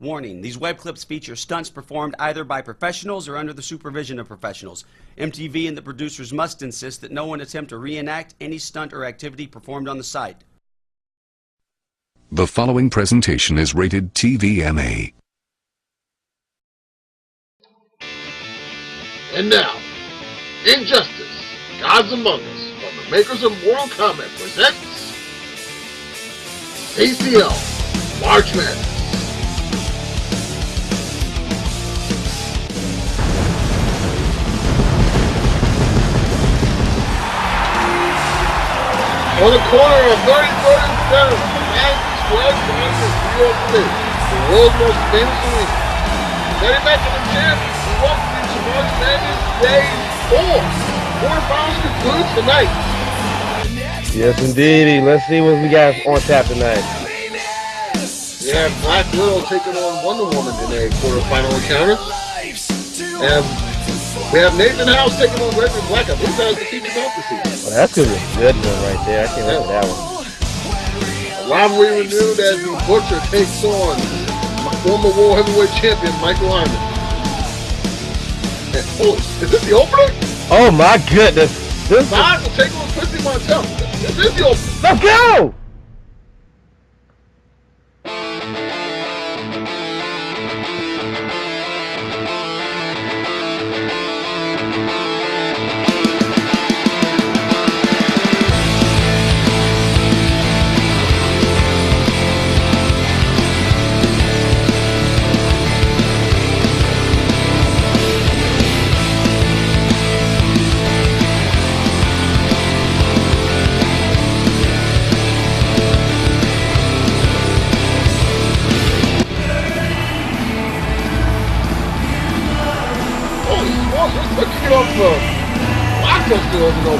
Warning, these web clips feature stunts performed either by professionals or under the supervision of professionals. MTV and the producers must insist that no one attempt to reenact any stunt or activity performed on the site. The following presentation is rated TVMA. And now, Injustice, Gods Among Us, from the makers of Mortal Kombat presents CCL March Madness. On the corner of 33rd and 7th, Madison Square Garden in New York City, the world's most famous arena. Getting back to the champ, we welcome you to March Madness Day 4. Quarterfinals conclude tonight. Yes, indeed. Let's see what we got on tap tonight. We have Black Widow taking on Wonder Woman in a quarterfinal encounter. And we have Nathan House taking on Gregory Black. I believe that was the feature out this season. Well, that's going to be a good one right there. I can't wait for that one. A rivalry renewed as the Butcher takes on former World Heavyweight Champion Michael Heinman. And, oh, is this the opener? Oh my goodness. This Todd will take on Christie Monteiro. This is the opener. Let's go! Let's get off the blockbuster over.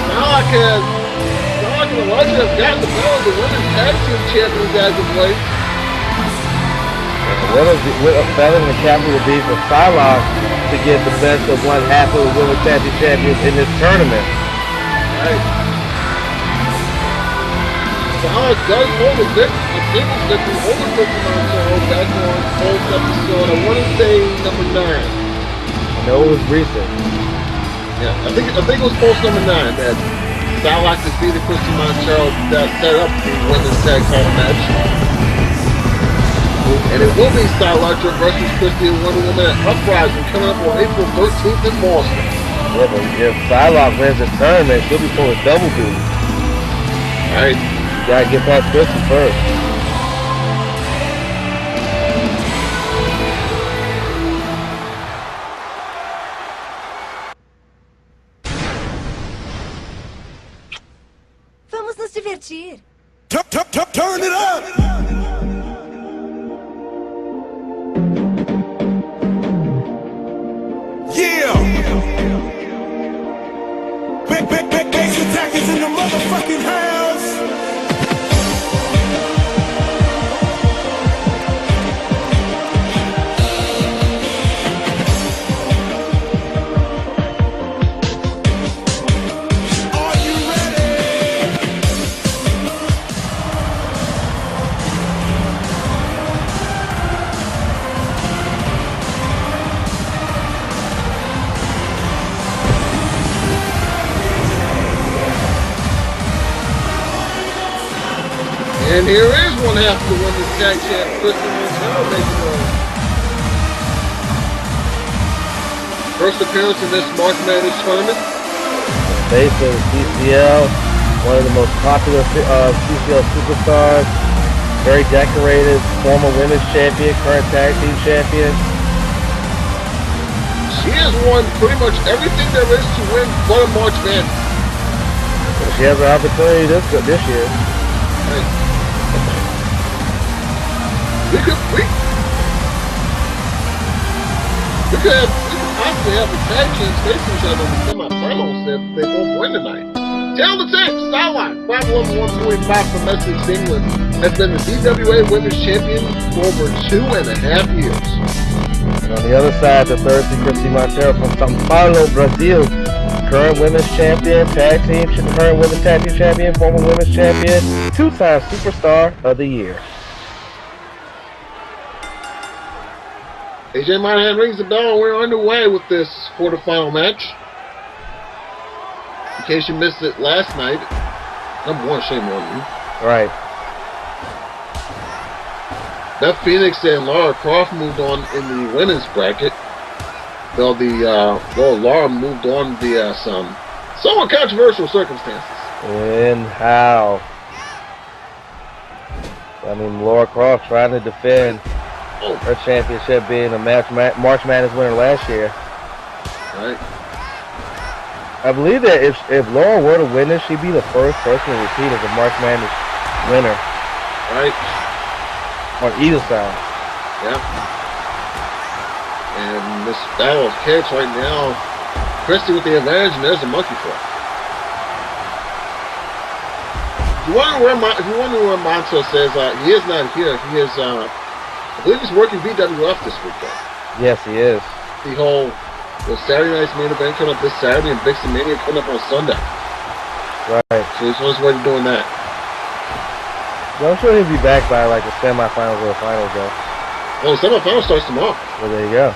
Psylocke and Elijah have gotten the bell of the women's tag team champions as of late. What a feather in the cap would be for Psylocke to get the best of one half of the women's tag team champions in this tournament. Right. Psylocke does hold a singles victory over Christie Monteiro back on Cold episode, I want to say number 9. I know it was recent. Yeah, I think it was post number 9 that Psylocke defeated Christie Monteiro that set up the women's tag title match. And it will be Psylocke versus Christie and Wonder Woman at Uprising coming up on April 13th in Boston. Yeah, but if Psylocke wins the tournament, she'll be pulling double duty. Alright. You gotta get past Christie first. Vamos nos divertir. Turn it up! Yeah! Base attack is in the motherfucking house! Are you ready? And here is one half of the women's tag champ, Christie Monteiro, making her first appearance in this March Madness tournament. Face of the CCL, one of the most popular CCL superstars, very decorated, former women's champion, current tag team champion. She has won pretty much everything there is to win but a March Madness. Well, she has an opportunity this year. Right. We could possibly have the tag teams facing each other in the semifinals if they both win tonight. Tell the tip, Psylocke, 511.5 from Essex, England, has been the DWA Women's Champion for over 2.5 years. And on the other side, the third seed Christie Monteiro from São Paulo, Brazil. Current women's champion, current women's tag team champion, former women's champion, 2-time superstar of the year. AJ Monahan rings the bell. We're underway with this quarterfinal match. In case you missed it last night, number one, shame on you. Right. Beth Phoenix and Lara Croft moved on in the women's bracket. Though Lara moved on via some somewhat controversial circumstances. And how? I mean, Lara Croft trying to defend her championship, being a March Madness winner last year. Right. I believe that if Laura were to win this, she'd be the first person to repeat as a March Madness winner. Right. On either side. Yeah. And this battle of kicks right now, Christie with the advantage, and there's a monkey flip. If you wonder where Monteiro says he is not here, he is, I believe he's working BWF this weekend. Yes, he is. The Saturday night's main event coming up this Saturday, and Vixen Mania coming up on Sunday. Right. So he's on his way to doing that. Well, I'm sure he'll be back by like the semifinals or the finals, though. Well, the semifinal starts tomorrow. Well, there you go.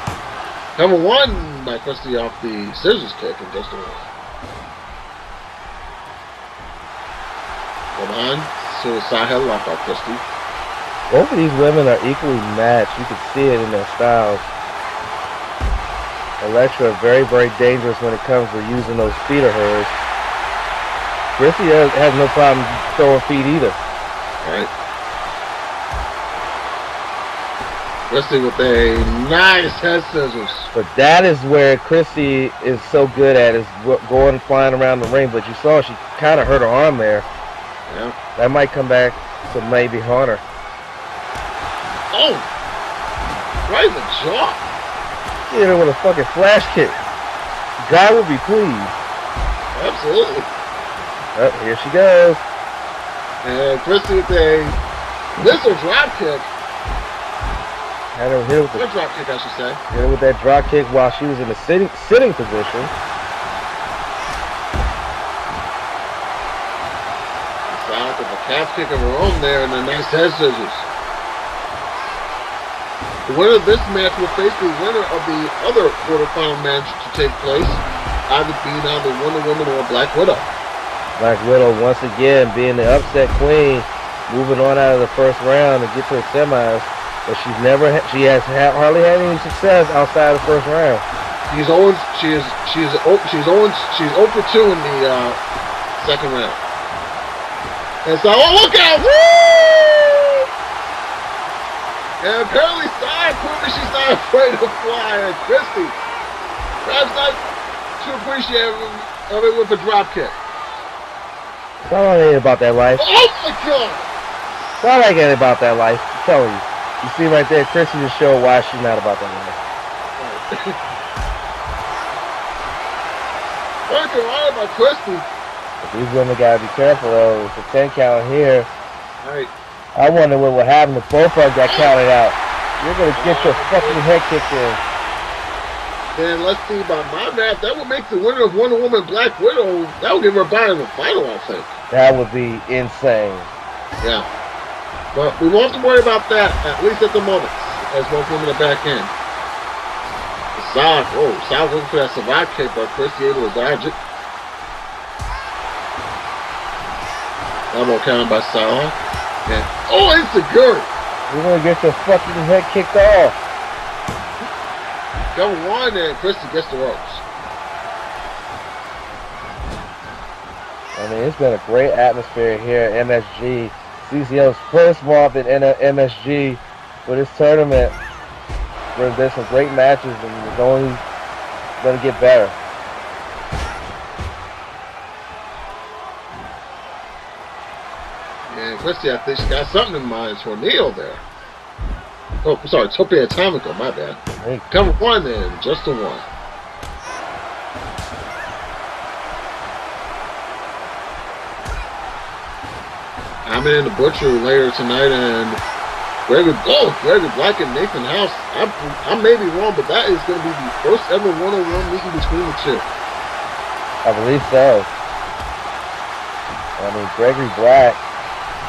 Number one by Christie off the scissors kick in just a minute. Come on, suicide headlock by Christie. Both of these women are equally matched. You can see it in their styles. Elektra very, very dangerous when it comes to using those feet of hers. Christie has no problem throwing feet either. Right. Christie with a nice head scissors. But that is where Christie is so good at, is going and flying around the ring. But you saw she kind of hurt her arm there. Yeah. That might come back to maybe haunt her. Oh! Right in the jaw. Hit her with a fucking flash kick. God would be pleased. Absolutely. Oh, here she goes. And Christie with a missile drop kick. Had her hit with the drop kick, I should say. Hit her with that drop kick while she was in the sitting position. Psylocke with a calf kick of her own there and a nice head scissors. The winner of this match will face the winner of the other quarterfinal match to take place, either being either Wonder Woman or Black Widow. Black Widow once again being the upset queen, moving on out of the first round to get to the semis, but she has hardly had any success outside the first round. She's 0 for 2 in the second round. And so, look out! Woo! And apparently, she's not afraid to fly. And Christie, perhaps not too appreciative of it with a drop kick. That's all I ain't about that life. Oh my God! That's all I get about that life. I'm telling you. You see right there, Christie just showed why she's not about that life. Working hard by Christie. But these women gotta be careful though. It's a 10 count here. Right. I wonder what would happen if both of them got counted out. You're gonna get your fucking head kicked in. Then let's see, by my math, that would make the winner of Wonder Woman Black Widow, that would give her a bye in the final, I think. That would be insane. Yeah. But we won't have to worry about that, at least at the moment, as both women are back in. Psylocke looking for that survive kick, but Christie able to dodge it. Elbow counted by Psylocke. And, insecurity! You're gonna get your fucking head kicked off. Number one, and Christie gets the ropes. I mean, it's been a great atmosphere here at MSG. CCL's first month at MSG for this tournament. There's some great matches, and it's only going to get better. And Christie, I think she got something in mind for Neil there. Oh, I'm sorry, Tope Atomico, my bad. Hey. Number one then, just the one. Heinman and the Butcher later tonight, and Gregory Black and Nathan House. I may be wrong, but that is going to be the first ever one-on-one meeting between the two. I believe so. I mean, Gregory Black,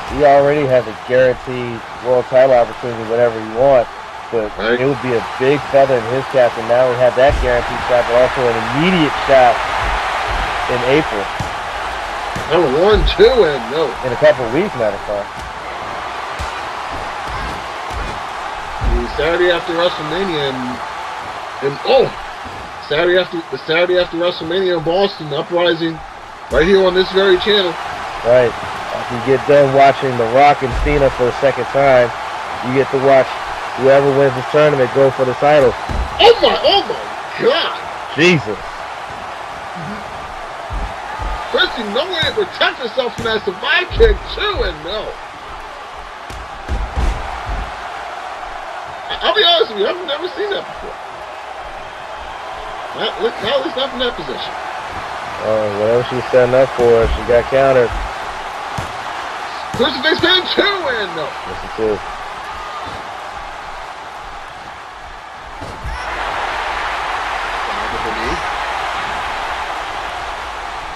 he already has a guaranteed world title opportunity whenever he wants, but it would be a big feather in his cap, and now we have that guaranteed shot, but also an immediate shot in April. Number 1, 2, and no. In a couple of weeks, matter of fact. The Saturday after WrestleMania, the Saturday after WrestleMania in Boston, Uprising, right here on this very channel. Right. After you get done watching The Rock and Cena for the second time, you get to watch whoever wins the tournament go for the title. Oh my God! Jesus. Christie, no way to protect herself from that survive kick too, and no. I'll be honest with you, I've never seen that before. At least not from that position. Whatever she was setting up for, she got countered. Crucifix pin 2, and no. Yes, it is.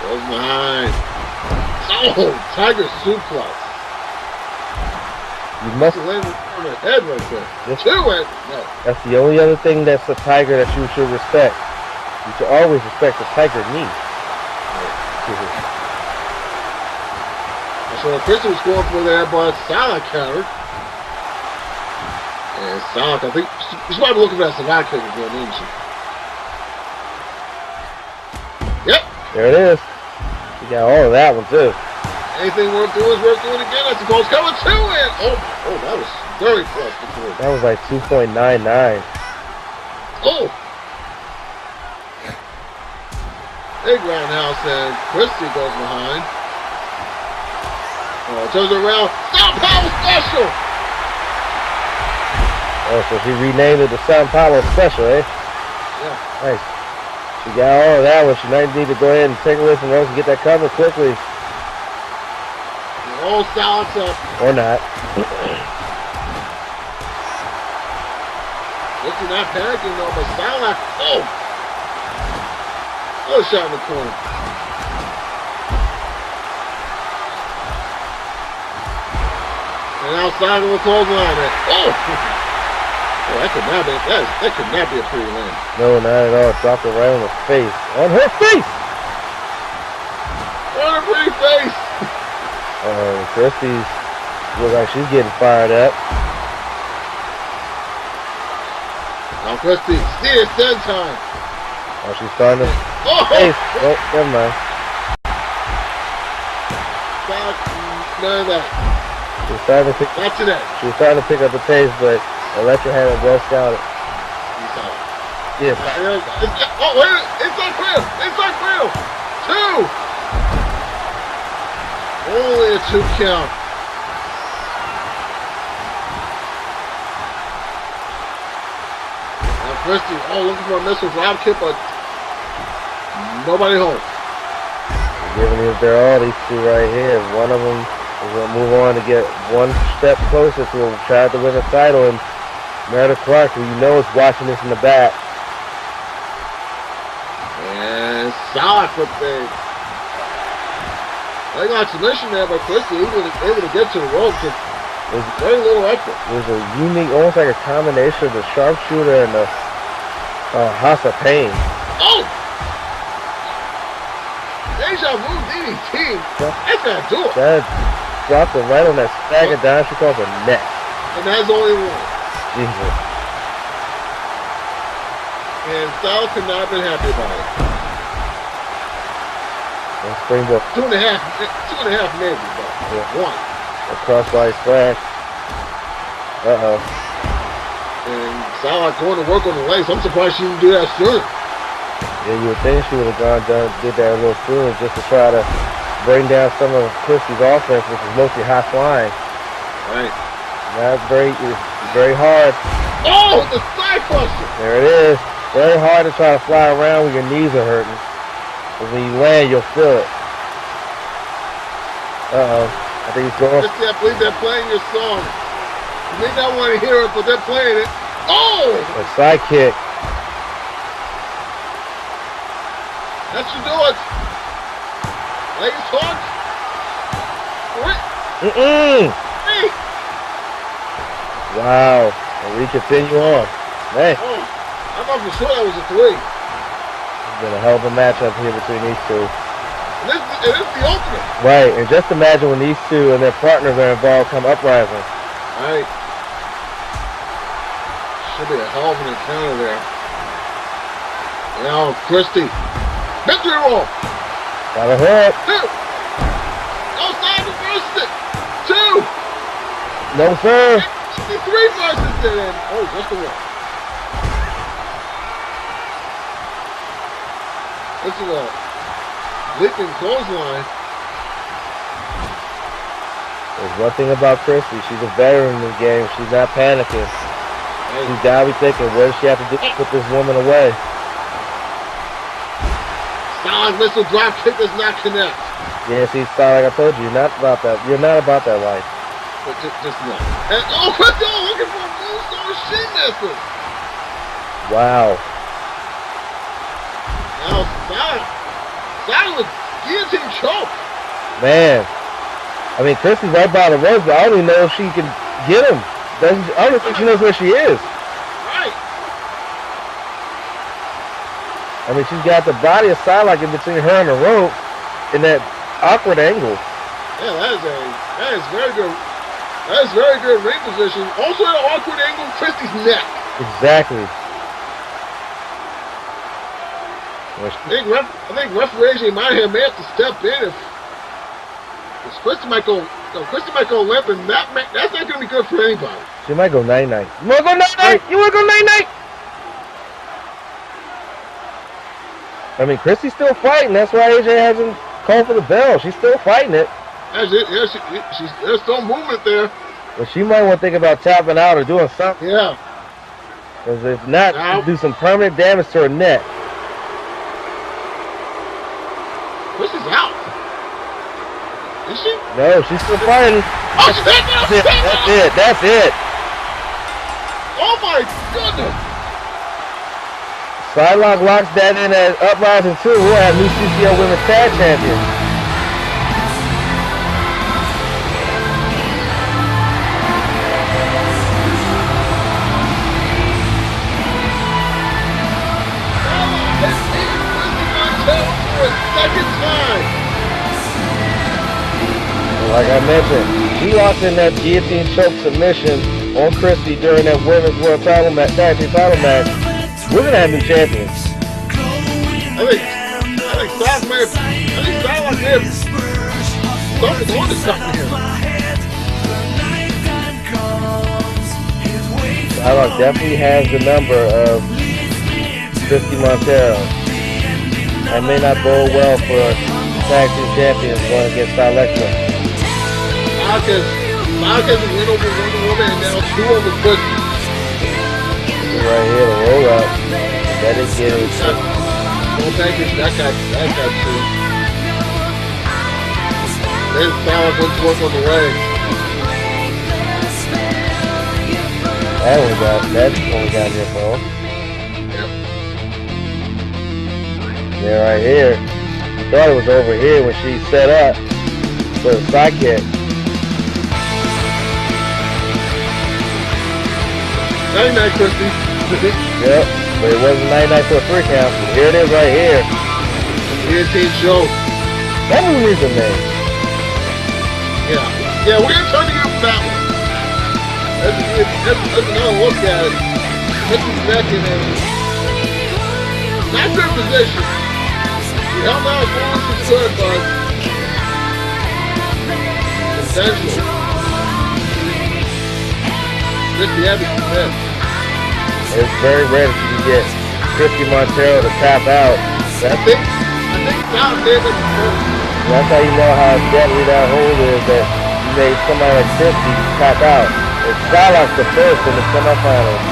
Goes behind. Oh, Tiger suplex. You must land on her head right there. Yes. 2, and no. That's the only other thing that's a Tiger that you should respect. You should always respect the Tiger knee. So Christie was going for there, but Psylocke countered. And Psylocke, I think she's probably looking for that survive kick again, isn't she? Yep. There it is. You got all of that one too. Anything worth doing is worth doing again. That's the goal's coming 2, and oh, that was very close to 3. That was like 2.99. Oh. Big roundhouse, and Christie goes behind. Turns around. Sao Paulo Special! Oh, so she renamed it the Sao Paulo Special, eh? Yeah. Nice. She got all of that one. She might need to go ahead and take a listen to those and get that cover quickly. The whole Psylocke's up. Or not. Looking not panicking though, but Psylocke, oh, shot in the corner. And outside of the clothesline, that could not be a pretty land. No, not at all. Dropped it right on the face. On her face! On her pretty face! Christie's looks like she's getting fired up. Now Christie, see it 10 time. Oh, she's starting to face. Oh, never mind. None of that. She's starting to pick. Not today. She was starting to pick up the pace, but Electra had it well scouted. Yes. Oh, wait! Inside clear! Inside clear! 2! Only a 2 count. Now Christie, looking for a missile drop kick, but nobody home. Giving it their all, these two right here. One of them is going to move on to get one step closer to try to win the title, and Meredith Clark, who you know is watching this in the back. And Psylocke with the leg lock submission there, but Christie able to get to the ropes with very little effort. It was a unique, almost like a combination of the sharpshooter and the House of Pain. Oh! Deja vu DDT. That's not do it. That dropped it right on that stagger down. She calls her neck. And that's only one. Jesus. And Psylocke could not have been happy about it. And springboard. 2.5 maybe, but Yeah. 1. A crossbody splash. Uh-oh. And Psylocke going to work on the legs. I'm surprised she didn't do that sooner. Yeah, you would think she would have did that a little sooner just to try to bring down some of Christie's offense, which is mostly high flying. Right. That's very hard. Oh, the side cluster. There it is. Very hard to try to fly around when your knees are hurting. But when you land, you'll feel it. Uh-oh. I think he's going. I believe they're playing your song. may not want to hear it, but they're playing it. Oh! A side kick. That should do it. Legs hook. Hey. Wow. And we continue on. Man. Oh, I thought for sure that was a 3. It's been a hell of a matchup here between these two. And this is the ultimate. Right, and just imagine when these two and their partners are involved come uprising. Right. Should be a hell of an encounter there. Now, Christie. Victory roll. Got a hook. 2. Outside reverses it. 2. No, sir. 3 versus it. And, oh, just the 1. This is a leaping clothesline. There's one thing about Christie. She's a veteran in this game. She's not panicking. She's gotta be thinking, what does she have to do to put this woman away? Psylocke missile drop kick does not connect. Yeah, see, Psylocke, I told you, you're not about that. You're not about that life. But just no. And, oh, Christie looking for a moonsault. She misses. Wow. Now, Psylocke guillotine choke. Man. I mean, Christie's right by the ropes, but I don't even know if she can get him. I don't think she knows where she is. Right. I mean, she's got the body of Psylocke in between her and the rope in that awkward angle. Yeah, that is very good. That is very good ring position. Also, an awkward angle, Christie's neck. Exactly. I think referee AJ Monahan may have to step in if Christie might go limp, and that's not going to be good for anybody. She might go night-night. You want to go night-night? You want to go night-night? I mean, Christie's still fighting. That's why AJ hasn't called for the bell. She's still fighting it. There's still movement there. But she might want to think about tapping out or doing something. Yeah. Because if not, do some permanent damage to her neck. Christie's out. Is she? No, she's still fighting. Oh, she's taking out. That's it. That's it. Oh my goodness. Psylocke locks that in at Uprising 2. We'll have new CCL Women's Tag Champions. Second time. Like I mentioned, she locked in that guillotine choke submission on Christie during that Women's World Title match, tag team title match. We're gonna have new champions. I think Psylocke may have something on to something here. Psylocke definitely has the number of Christie Monteiro. That may not bode well for tag team champions going against Psylocke. Psylocke has a win over Wonder Woman and now 2 over Christie. Right here, the roll up. That is getting it. Well, thank you. That got 2. Then Psylocke went to work on the leg. That only got near phone. Yeah, right here. I thought it was over here when she set up for the sidekick. Night-night, Christie. Yep, but it wasn't night-night for a 3 count. Here it is right here. Guillotine choke. That one needs a name. Yeah, we're going to turn to you for that one. That's another look at it. Christie's neck in there. Not good position. He held out as long as he could, but intentional. Christie had to commit. It's very rare that you can get Christie Monteiro to tap out. I think Psylocke did it first. That's how you know how deadly that hold is, that you made somebody like Christie tap out. It's Psylocke the first in the semifinals.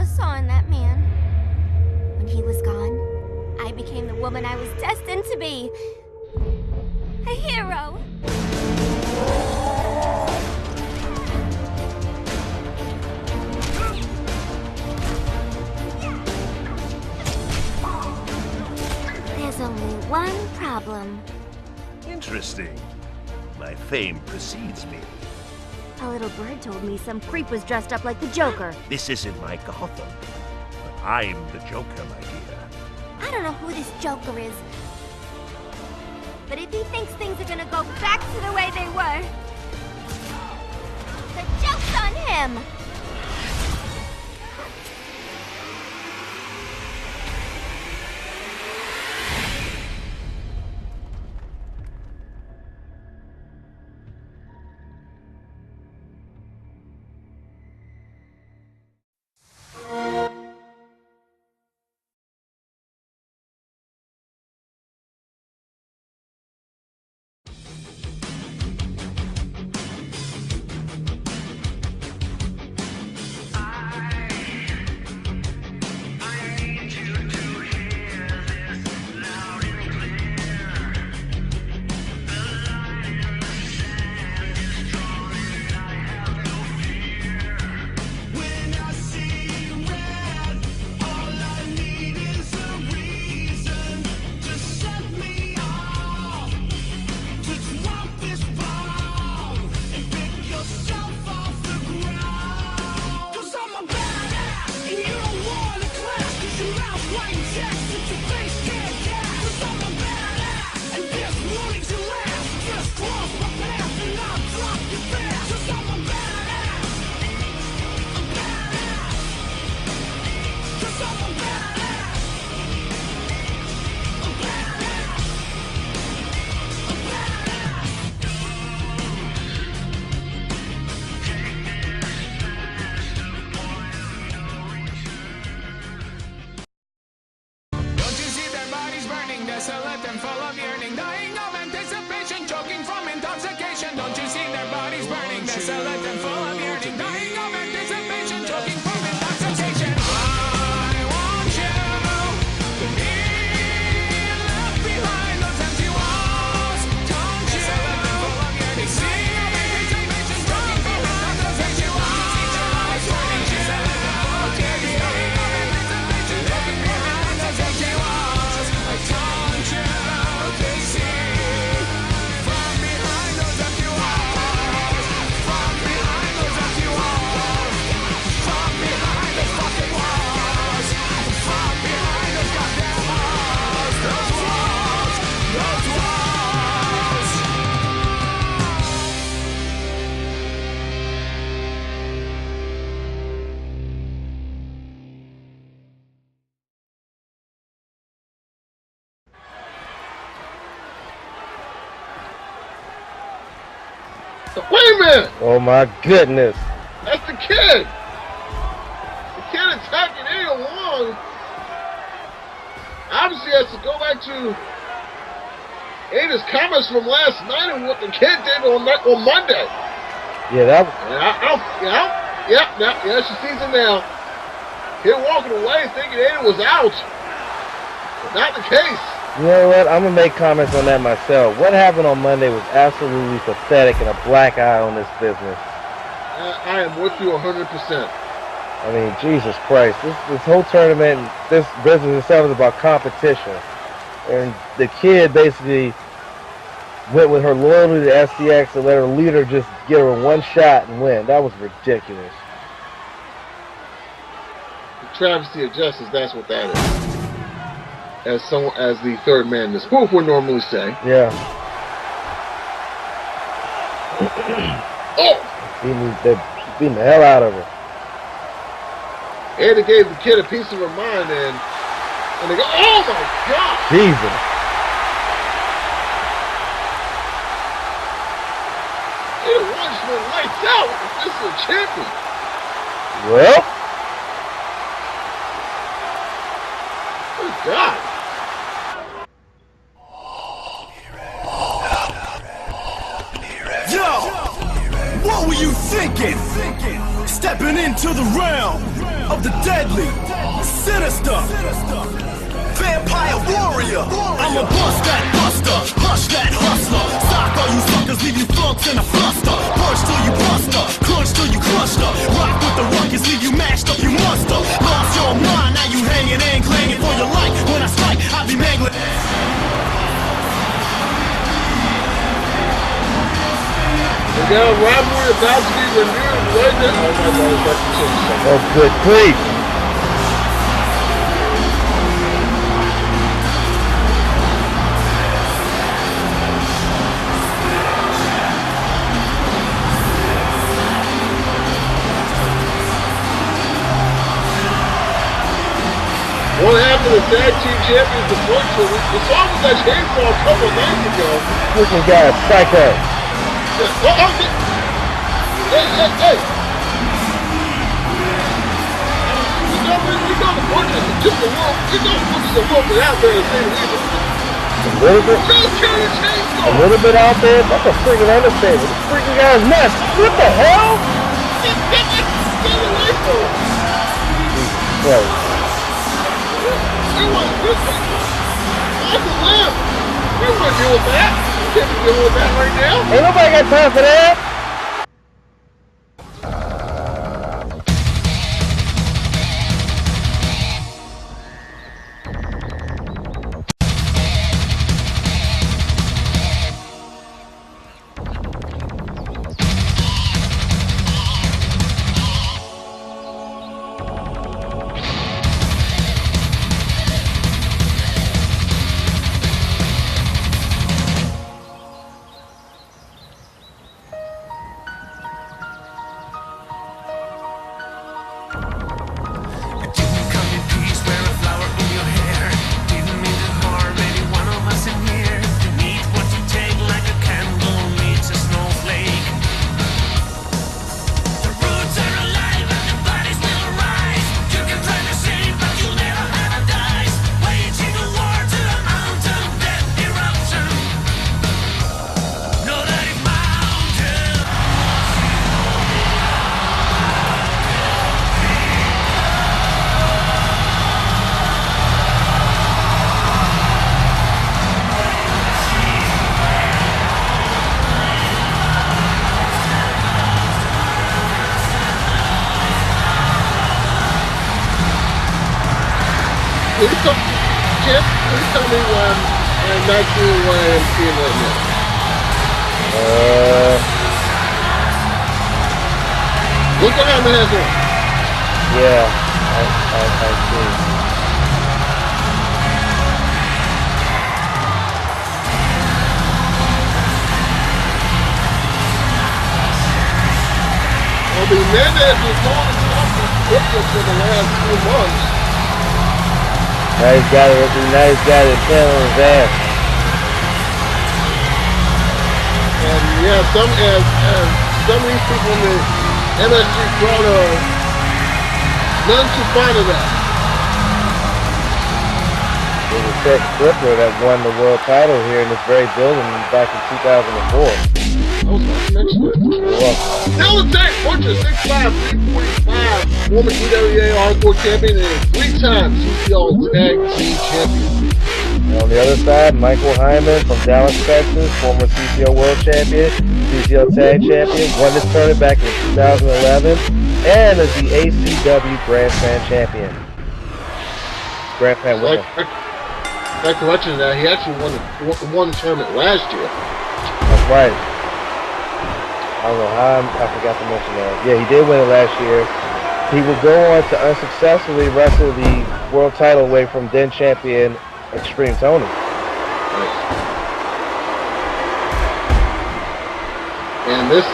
saw in that man. When he was gone, I became the woman I was destined to be. A hero. There's only one problem. Interesting. My fame precedes me. A little bird told me some creep was dressed up like the Joker. This isn't my Gotham. But I'm the Joker, my dear. I don't know who this Joker is. But if he thinks things are gonna go back to the way they were, the joke's on him! Wait a minute! Oh my goodness. That's the kid! The kid attacking Ada Wong obviously has to go back to Ada's comments from last night and what the kid did on Monday. Yeah, that Yeah, she sees him now. Kid walking away thinking Ada was out. But not the case. You know what? I'm going to make comments on that myself. What happened on Monday was absolutely pathetic and a black eye on this business. I am with you 100%. I mean, Jesus Christ. This whole tournament, this business itself is about competition. And the kid basically went with her loyalty to SDX and let her leader just give her one shot and win. That was ridiculous. The travesty of justice, that's what that is. As the third man in this group would normally say. Yeah. Oh! They're beating the hell out of her. Ada gave the kid a piece of her mind, and they go, oh my God! Jesus. Ada Wong just went lights out. This is a champion. Well. Good God. Yo! What were you thinking? Stepping into the realm of the deadly, sinister, vampire warrior. I'm a bust that buster, hush that hustler. Sock all you suckers, leave you flunks in a fluster. Punch till you buster, crunch till you cluster. Rock with the ruckus, leave you mashed up, you muster. Lost your mind, now you hanging and clanging for your life. When I strike, I be mangling. We got a rivalry about to be renewed right now. Oh my God, that's the change. Oh, good grief. What happened to tag team champions unfortunately? The song was that chainsaw a couple of nights ago. Freaking guy, Psycho. Yeah. Hey! You know the Butchers is just a little, you know the Butchers are a little bit out there to say the least. A little bit? Just carry a chainsaw! A little bit out there? That's a freaking understatement. This freaking guy's nuts. What the hell? Get away from him! Jesus Christ. You want this thing? That's a limb! You want to deal with that? You can't be dealing with that right now. Ain't nobody got time for that. Please tell me when I'm not seeing what I am seeing right now. Look what Heinman has on. Yeah, I see. Well, the Mendez was going to talk to Christie for the last 2 months. Now he's got it on his ass. And yeah, some of these people in the MSG crowd are none too fond of that. It was Seth Stripper that won the world title here in this very building back in 2004. I was not mentioning it. You're welcome. Now let's take Butcher, 6'5", 345, former EWA Hardcore Champion and 3-time CCL Tag Team Champion. And on the other side, Michael Heinman from Dallas, Texas, former CCL World Champion, CCL Tag Champion, won this tournament back in 2011, and is the ACW Grand Slam Champion. Grand Slam winner. Like to mention that he actually won the tournament last year. That's right. I don't know how I forgot to mention that. Yeah, he did win it last year. He would go on to unsuccessfully wrestle the world title away from then champion Extreme Tony. Right. And this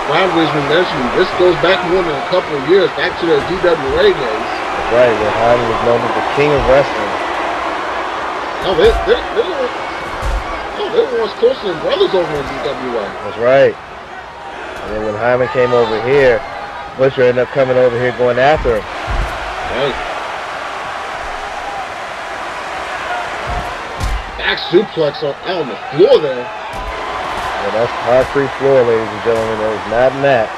rivalry, as we mentioned, this goes back more than a couple of years, back to their DWA days. That's right, when Heinman was known as the king of wrestling. Oh, they were once closer than brothers over in DWA. That's right. And then when Heinman came over here, Butcher ended up coming over here going after him. Right. Back suplex on the floor there. Yeah, that's concrete floor, ladies and gentlemen. That was not mat.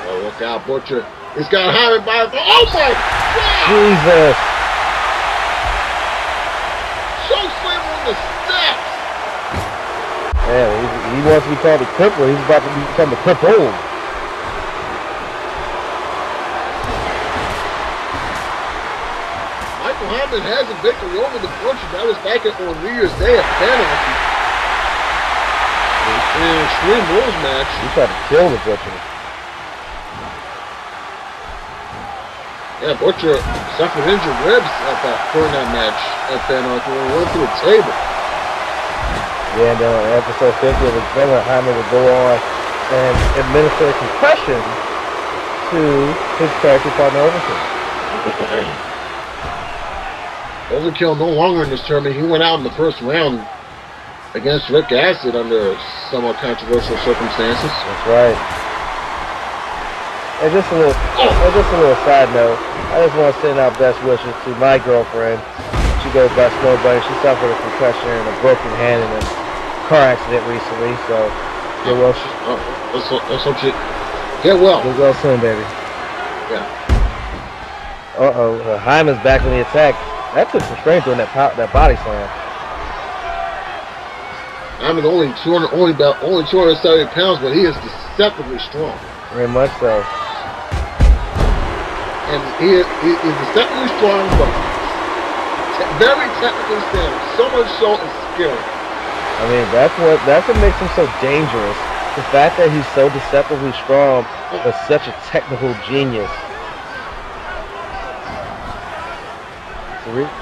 Well, look out, Butcher. He's got Heinman by the... Oh my God! Jesus. Choke slam on the steps. Yeah, he wants to be called a cripple. He's about to become a cripple. Michael Heinman has a victory over the Butcher. That was back on New Year's Day at Penalty. In an Extreme Rules match. He tried to kill the Butcher. Yeah, Butcher suffered injured ribs during that match at Penalty when he went through a table. Yeah, and on episode 50 of the Experiment, Heinman would go on and administer a concussion to his character partner Overkill. Overkill no longer in this tournament. He went out in the first round against Rick Acid under somewhat controversial circumstances. That's right. And just a little side note. I just want to send out best wishes to my girlfriend. She goes by Snow Bunny. She suffered a concussion and a broken hand in a car accident recently. So get well. Let's hope she get well. Get well soon, baby. Yeah. Hyman's back on the attack. That took some strength doing that body slam. Hyman's only 270 pounds, but he is deceptively strong. Very much so. And he is deceptively strong, but very technically sound. So much so and skill. I mean, that's what makes him so dangerous. The fact that he's so deceptively strong, but such a technical genius.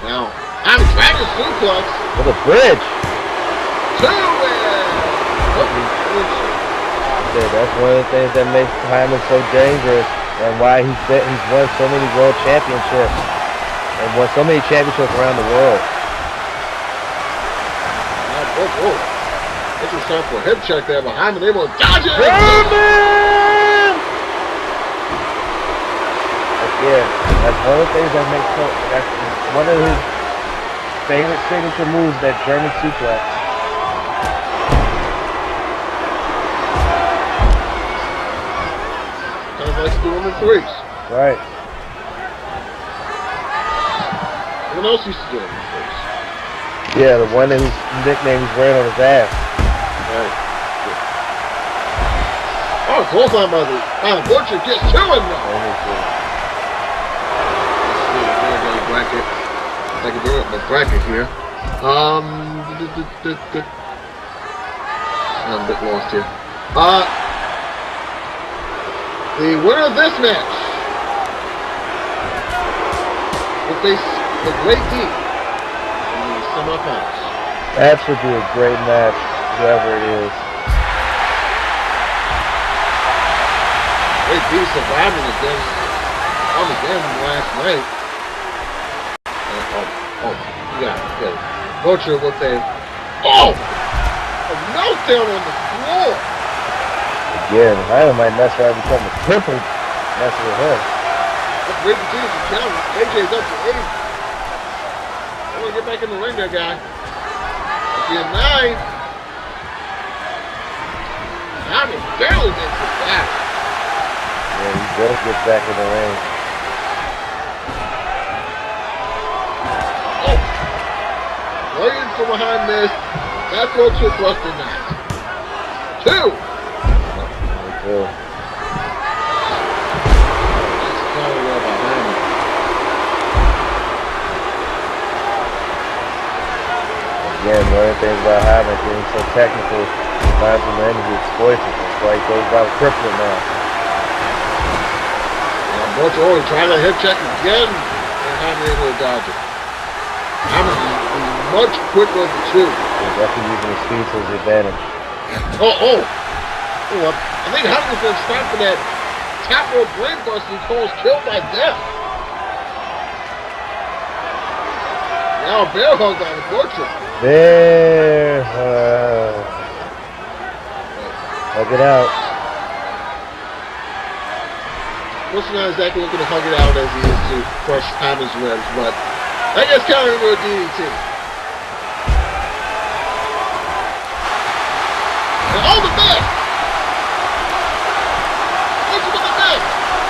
Now, I'm Dragon Suplex. With a bridge. That's one of the things that makes Heinman so dangerous and why he's won so many world championships and won so many championships around the world. This is time for a head check there, but Heinman able to dodge it. Heinman! Again, that's one of the things that makes that's one of his favorite signature moves, that German suplex. Likes to do them in threes. Right. What else used to do them in threes? Yeah, the one whose nickname he's wearing on his ass. Right. Oh, close on by the Butcher gets to him now. Let's see, bracket. I can do it in the bracket here. I'm a bit lost here. The winner of this match will face the Great D in the semifinals. That should be a great match, whoever it is. Great D surviving against again last night. You got it. Butcher with a meltdown on the floor. Again, Heinman might mess around and become a cripple messing with him. That's great to see the count. AJ's up to 8. I want to get back in the ring there, guy. Up to 9. Heinman barely makes it back. Yeah, he does get back in the ring. Waiting from behind this. That's what took less than that. 2. Cool. Again, one of the things about Heinman being so technical, finds him in, he exploits it. That's why he goes by the crippling now. Monteiro trying to head check again, and Heinman able to dodge it. Heinman is much quicker of the two. He's definitely using his speed to his advantage. I think Heinman's going to start for that top rope brain buster he calls kill by death. Now a bear hug on the Butcher. Bear hug. Hug it out. Butcher's not exactly looking to hug it out as he is to crush Heinman's ribs, but I guess counter into a DDT. And the best!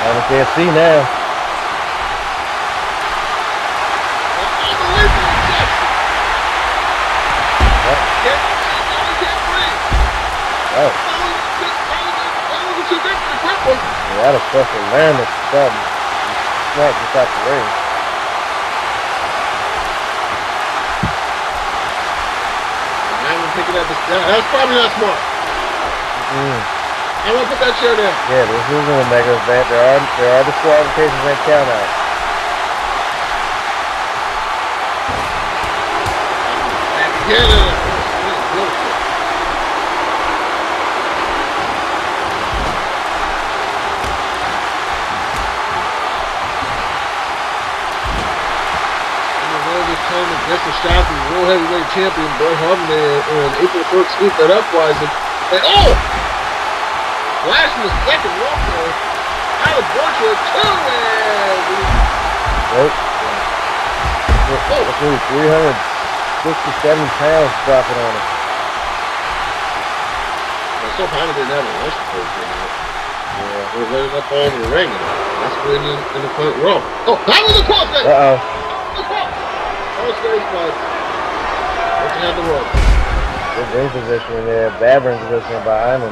Heinman can't see now. Oh. Yeah, that's supposed to land or something. Snap just out the ring. That's probably not smart. I want to put that chair down. Yeah, this is an Omega event. There are disqualifications and count out. That's the shot from the World Heavyweight Champion Bret Hart on April 1st scoop that upwise and oh! Flash in the second rope there. Out of Butcher, Nope. That's really 367 pounds dropping on him. Well, so Heinman didn't have a lunch before he came out. Yeah, they were letting up all over the ring. That's in the front row. Oh, Heinman with the crossface! Uh-oh. Crossface, but looking at the rope. Good ring position there. Bad ring position by Heinman.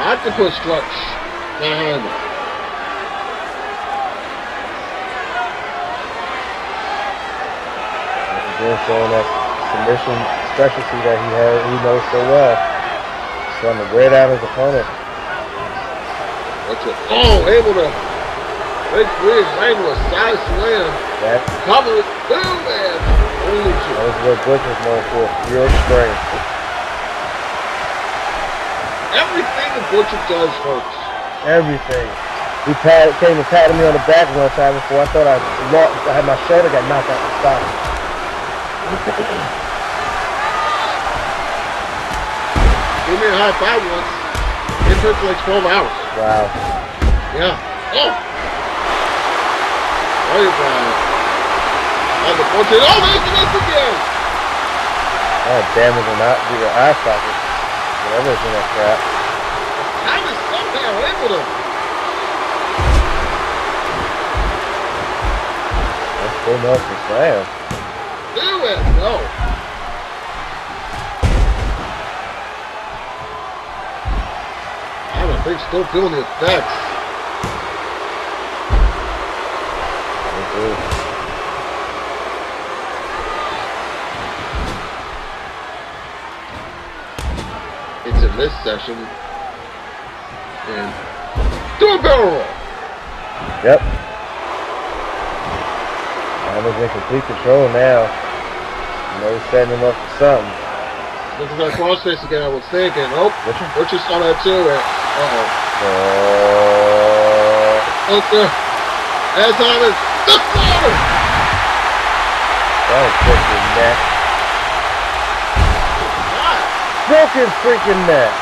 Octopus clutch behind him. Again, showing that submission specialty that he knows so well. Trying to wear down his opponent. Able to break free and right with a side slam. Cover it. Boom, man. That was what Butch was known for. Pure strength. Everything the Butcher does hurts. Everything. He came and patted me on the back one time before. I thought I had my shoulder got knocked out the socket. Gave me a high five once. It took like 12 hours. Wow. Yeah. Oh! Oh, Brian. And the Butcher. Oh, there's the miss again! Oh, damaging your eye socket. Whatever's in that crap. I was somehow able to. That's still Nelson slam. Do it! No. I think still feeling the effects. It's in this session. And do a barrel roll. Yep. Heinman's in complete control now. You know he's setting him up for something. Looking at that crossface again, I was thinking, oh, Butcher saw that too. Uh-oh. Butcher. As Heinman. The floor! That was freaking neck. Broken freaking neck.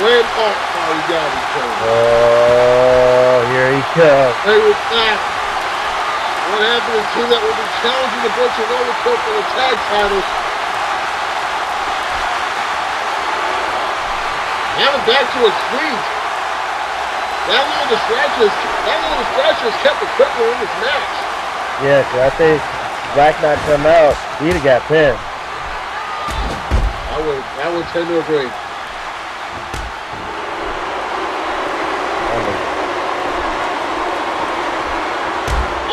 Wait, oh, you got it, Kevin. Oh, here he comes. Hey, with that, what happened is that will be challenging the Butcher Overkill for the tag titles. Now back to his feet. That little distraction has kept the crippler in this match. Yeah, cause I think Black Knight come out, he'd have got pinned. I would tend to agree.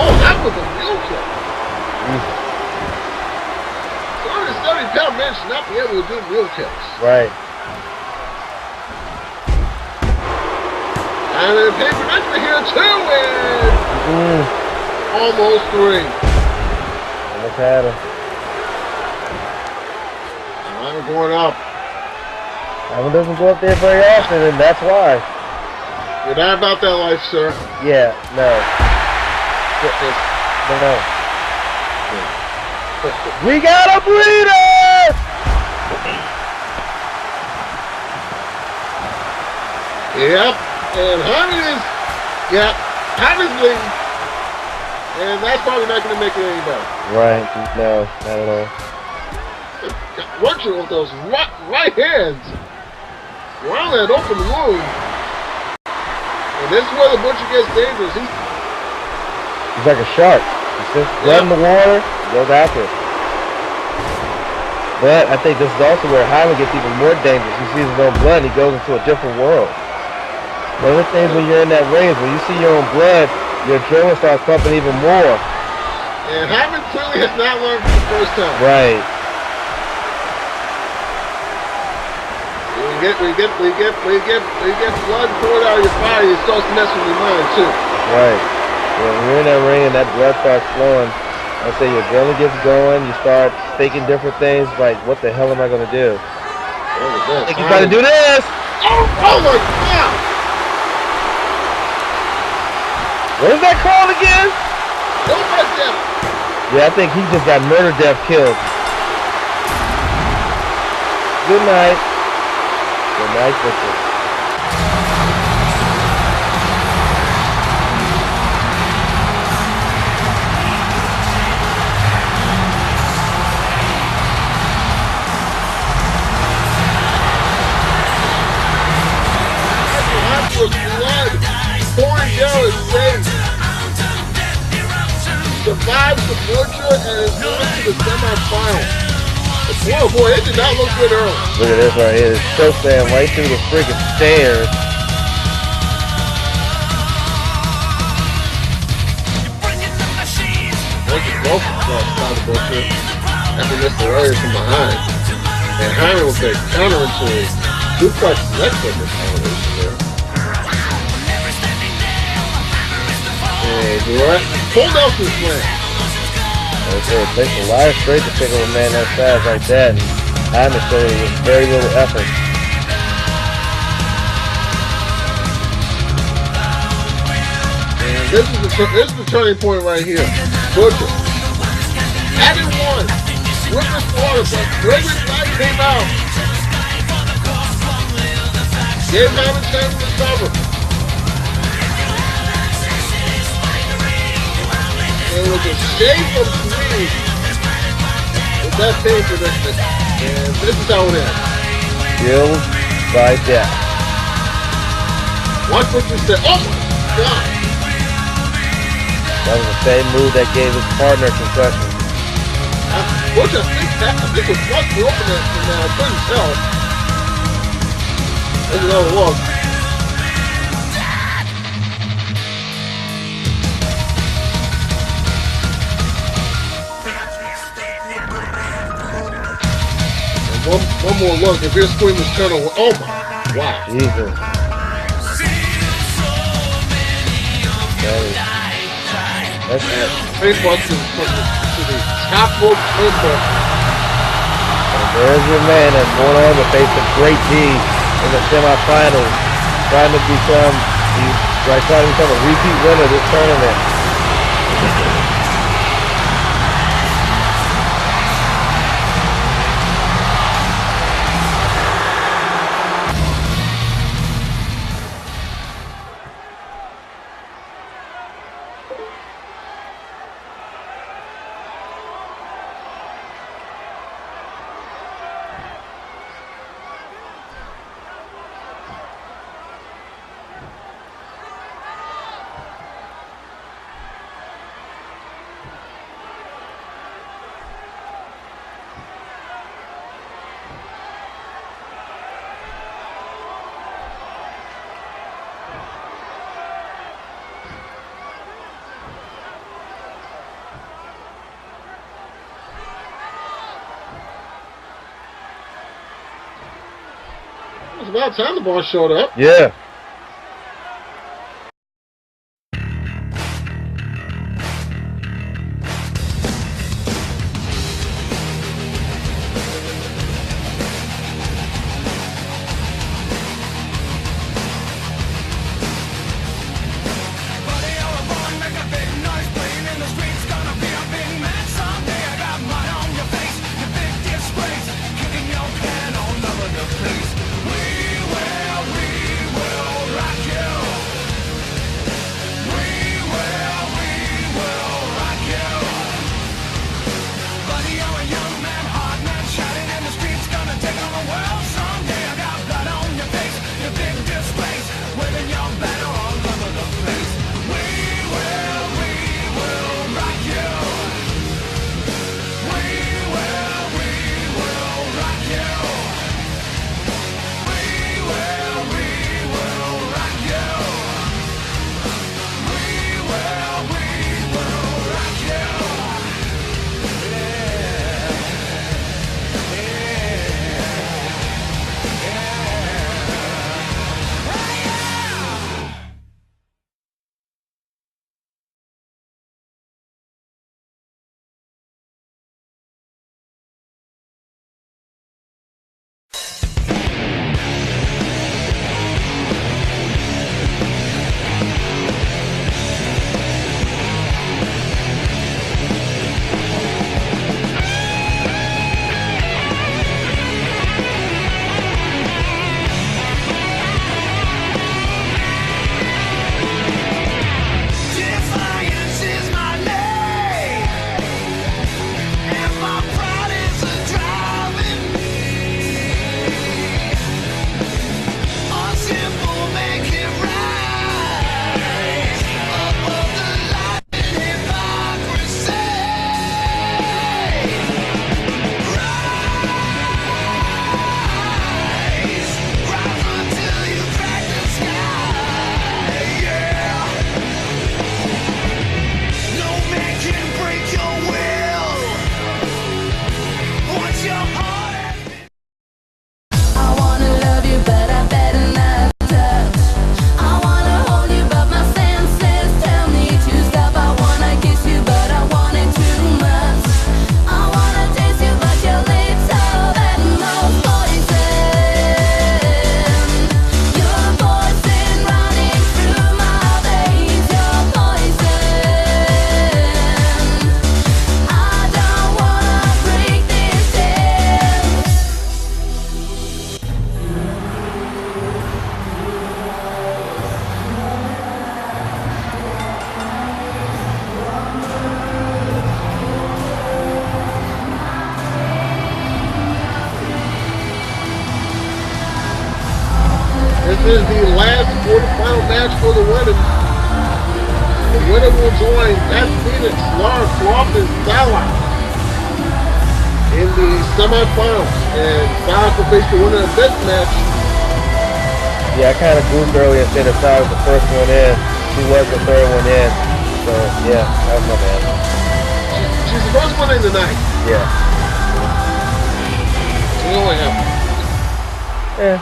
Oh, that was a mule kick. 70-pound man should not be able to do mule kicks. Right. And then paper next here too, and almost 3. Almost had him. I'm going up. Heinman doesn't go up there very often, and that's why. You're not about that life, sir. Yeah, no. No. We got a bleeder! Yep, and Heinman's bleeding. And that's probably not going to make it any better. Right, no, not at all. Butcher with those right hands. around that open wound. And this is where the Butcher gets dangerous. He's like a shark. He sits blood in the water, goes after it. But I think this is also where Heinman gets even more dangerous. He sees his own blood and he goes into a different world. One of the things when you're in that ring is when you see your own blood, your adrenaline starts pumping even more. And Heinman clearly has not learned from the first time. Right. We get blood poured out of your body, it starts to mess with your mind too. Right. Yeah, when you're in that ring and that blood starts flowing, I say your adrenaline gets going, you start thinking different things like, what the hell am I going to do? I think he's got to do this! Oh my God! What is that called again? Oh my God! Yeah, I think he just got murder death killed. Good night. Good night, Butcher. Blood pouring down his face. Survives the Butcher and is going to the semifinal. Boy, it did not look good early. Look at this right here. It's choke slam right through the freaking stairs. Butcher broke himself by the Butcher after missed the area from behind. And Heinman will take counter into a duplex neck breaker combination there. And pulled out this slam. It takes a lot of strength to pick up a man that fast like that. And Heinman showed it with very little effort. And this is the turning point right here. Butcher. Having won with this water, but Gregory's back came out. Gave Heinman time to recover. And with a shade from 3 with that pain prediction. And this is how it ends. Killed by death. Watch what you said. Oh my God. That was the same move that gave his partner concussion. Butcher, I think was busted open that from now. I couldn't tell. There's another look. One more look. If you're screaming, turn away. Oh my! Wow. Jesus. That's it. Paintball to the top rope paintball. And there's your man that's going on to face the Great D in the semifinals, trying to become a repeat winner of this tournament. It was about time the boss showed up. Yeah. Young man, hard man, shouting in the streets, gonna take on the world someday. I got blood on your face. is the last quarterfinal match for the women. The winner will join Beth Phoenix, Laura Croft, and Psylocke in the semifinals. And Psylocke will face the winner of this match. Yeah, I kind of goofed earlier and said that Psylocke was the first one in. She was the third one in. So, yeah, that was my bad. She's the first one in tonight. Yeah. She only happened. Yeah.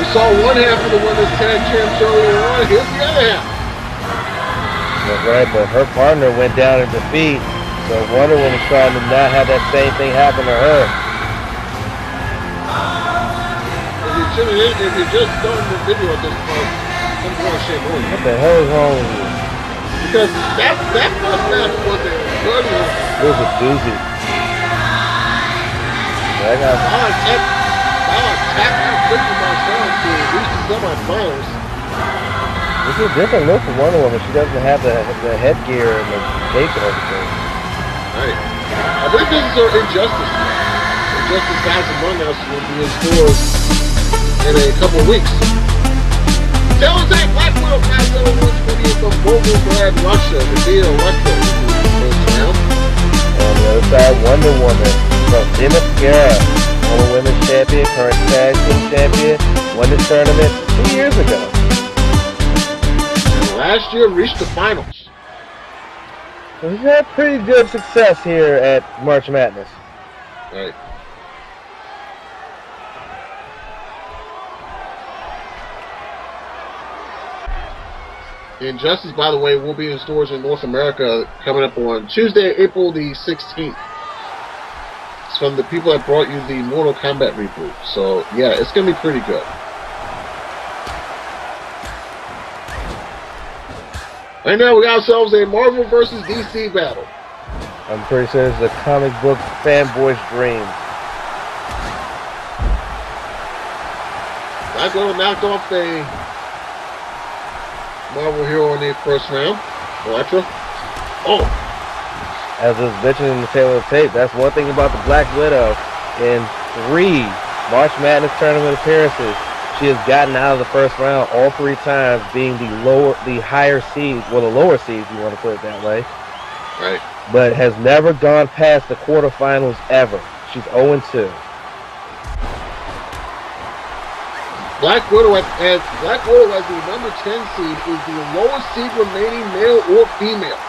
Saw one half of the women's tag champs earlier on. Here's the other half. That's right, but her partner went down in defeat, so Wonder Woman's trying to not have that same thing happen to her. If you're just starting the video at this point, I'm going to shame on you. What the hell is wrong with you? Because that first match was a good one. It was a doozy. I got tapped out quickly myself to reach the semifinals. This is a different look for Wonder Woman. She doesn't have the headgear and the cape and everything. Right. I believe this is her Injustice match. Injustice Gods Among Us will be in stores in a couple of weeks. San Jose Black Widow passed over 128 from Volgograd, Russia to beat Electra in the first round. On the other side, Wonder Woman from Themyscira, former women's champion, current tag team champion, won this tournament 2 years ago. And last year reached the finals. So he's had pretty good success here at March Madness. Right. Injustice, by the way, will be in stores in North America coming up on Tuesday, April the 16th. It's from the people that brought you the Mortal Kombat reboot. So, yeah, it's going to be pretty good. Right now, we got ourselves a Marvel versus DC battle. I'm pretty sure it's a comic book fanboy's dream. Black Widow knocked off a Marvel hero in the first round. Electra. Oh. As was mentioned in the tail of the tape, that's one thing about the Black Widow. In 3 March Madness tournament appearances, she has gotten out of the first round all 3 times, being the higher seed, well, the lower seed, if you want to put it that way. Right. But has never gone past the quarterfinals ever. She's 0-2. Black Widow as the number 10 seed is the lowest seed remaining, male or female.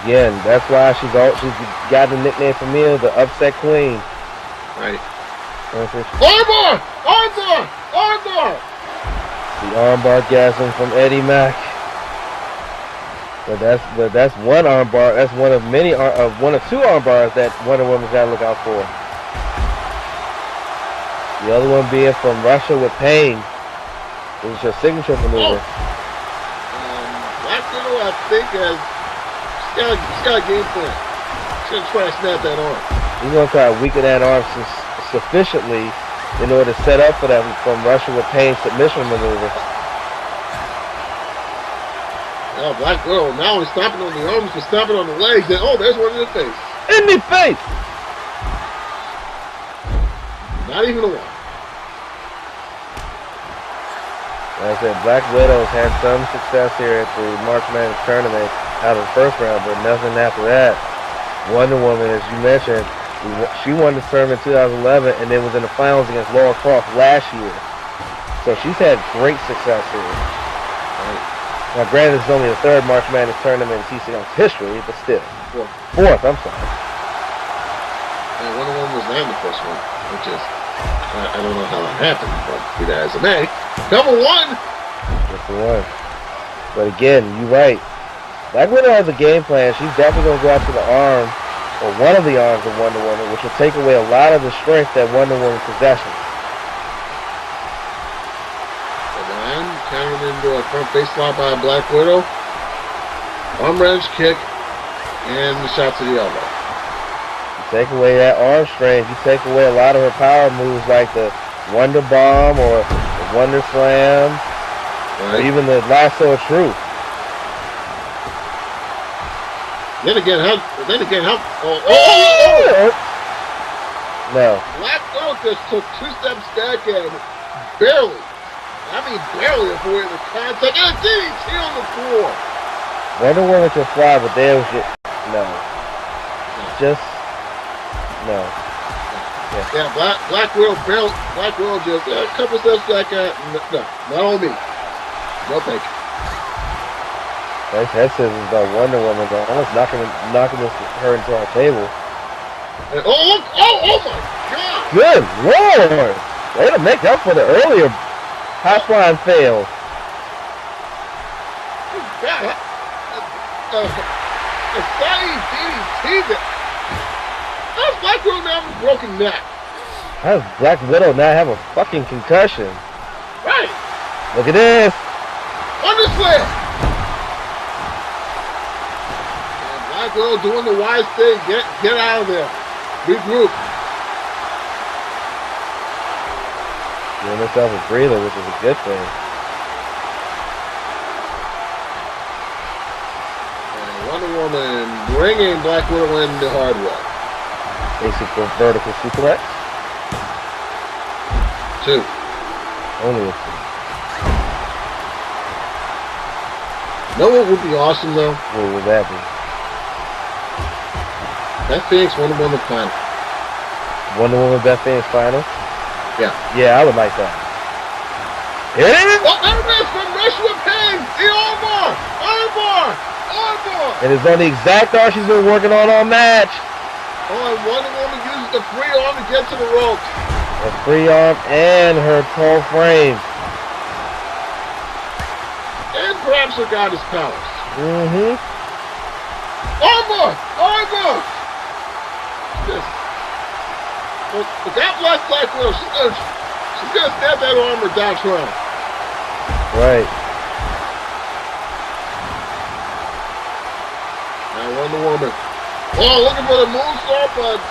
Again, that's why she's got the nickname from me, the Upset Queen. Right. Armbar! Armbar! Armbar! The armbar gasm from Eddie Mack. But that's one armbar. That's one of many, one of 2 armbars that Wonder Woman's got to look out for. The other one being from Russia with Pain. It was her signature maneuver. Black Widow, I think, she's got a game plan. She's going to try to snap that arm. He's going to try to weaken that arm sufficiently in order to set up for that from Russia with Pain submission maneuver. Now Black Widow not only stomping on the arms, but stomping on the legs. And oh, there's one in the face. In the face! Not even a one. Like I said, Black Widow's had some success here at the March Madness tournament out of the first round, but nothing after that. Wonder Woman, as you mentioned, she won the tournament in 2011 and then was in the finals against Laura Croft last year. So she's had great success here. Now, granted, this is only the 3rd March Madness tournament in CCL's history, but still. Fourth. Fourth, I'm sorry. And Wonder Woman was named the first one, which is, I don't know how that happened, but be that as it may. Number one! That's the one. But again, you're right. Black Widow has a game plan. She's definitely going to go after the arm, or one of the arms of Wonder Woman, which will take away a lot of the strength that Wonder Woman possesses. And then countered into a front face slap by a Black Widow. Arm wrench kick, and the shot to the elbow. You take away that arm strength, you take away a lot of her power moves like the Wonder Bomb or the Wonder Slam, or even the Lasso of Truth. Then again, how? No. Black Widow just took 2 steps back and barely avoided the contact and a DDT on the floor. Wonder Woman can fly, but there was just no. Just no. Yeah, Black Widow just a couple steps back at no, not on me. No thank you. Nice head scissors about Wonder Woman, though. Almost knocking her into our table. And, oh my God! Good Lord! Way to make up for the earlier hotline fail. Yeah. A flying DDT that. How's Black Widow now have a broken neck? How does Black Widow not have a fucking concussion? Right. Look at this. Underslam. And Black Widow doing the wise thing. Get out of there. Regroup. Giving herself a breather, which is a good thing. Wonder Woman bringing Black Widow in the hard way. Basic vertical suplex. 2. Only a 2. You know what would be awesome though? What would that be? Beth Phoenix Wonder Woman final. Wonder Woman Beth Phoenix final? Yeah. Yeah, I would like that. Here it is! Oh, there it is from Rush with Pain! The armbar! Armbar! And it's on the exact arm she's been working on all match. Oh, and Wonder Woman uses the free arm to get to the ropes. A free arm and her tall frame. And perhaps her goddess powers. Mm-hmm. Armbar! Armbar! Yes. But that Black Widow, she's gonna stab that armor down trying. Right. Wonder Woman. Oh, looking for the moonsault, but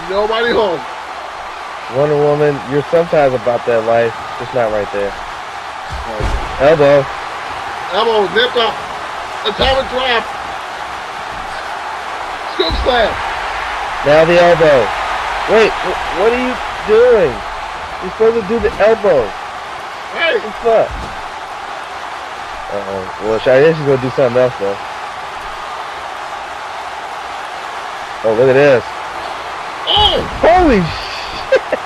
nobody home. Wonder Woman, you're sometimes about that life, just not right there. Elbow. Elbow, nipped up. Atomic drop. Scoop slam. Now the elbow. Wait, what are you doing? You're supposed to do the elbow. Hey. What the fuck? Uh-oh. Well, I guess she's going to do something else, though. Oh, look at this. Oh! Holy shit!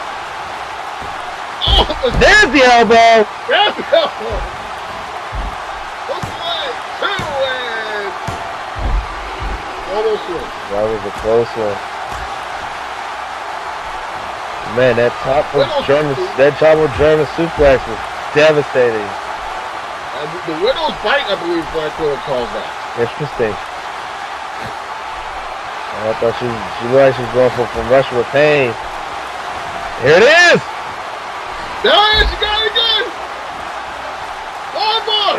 Oh! There's the elbow! There's the elbow! Hook leg! 2 and... Almost one. That was a close one. Man, that top German suplex was devastating. And the Widow's Bite, I believe Black Widow calls that. Interesting. I thought she looked like she was going from Russia with Pain. Here it is! There it is! She got it again! Armbar!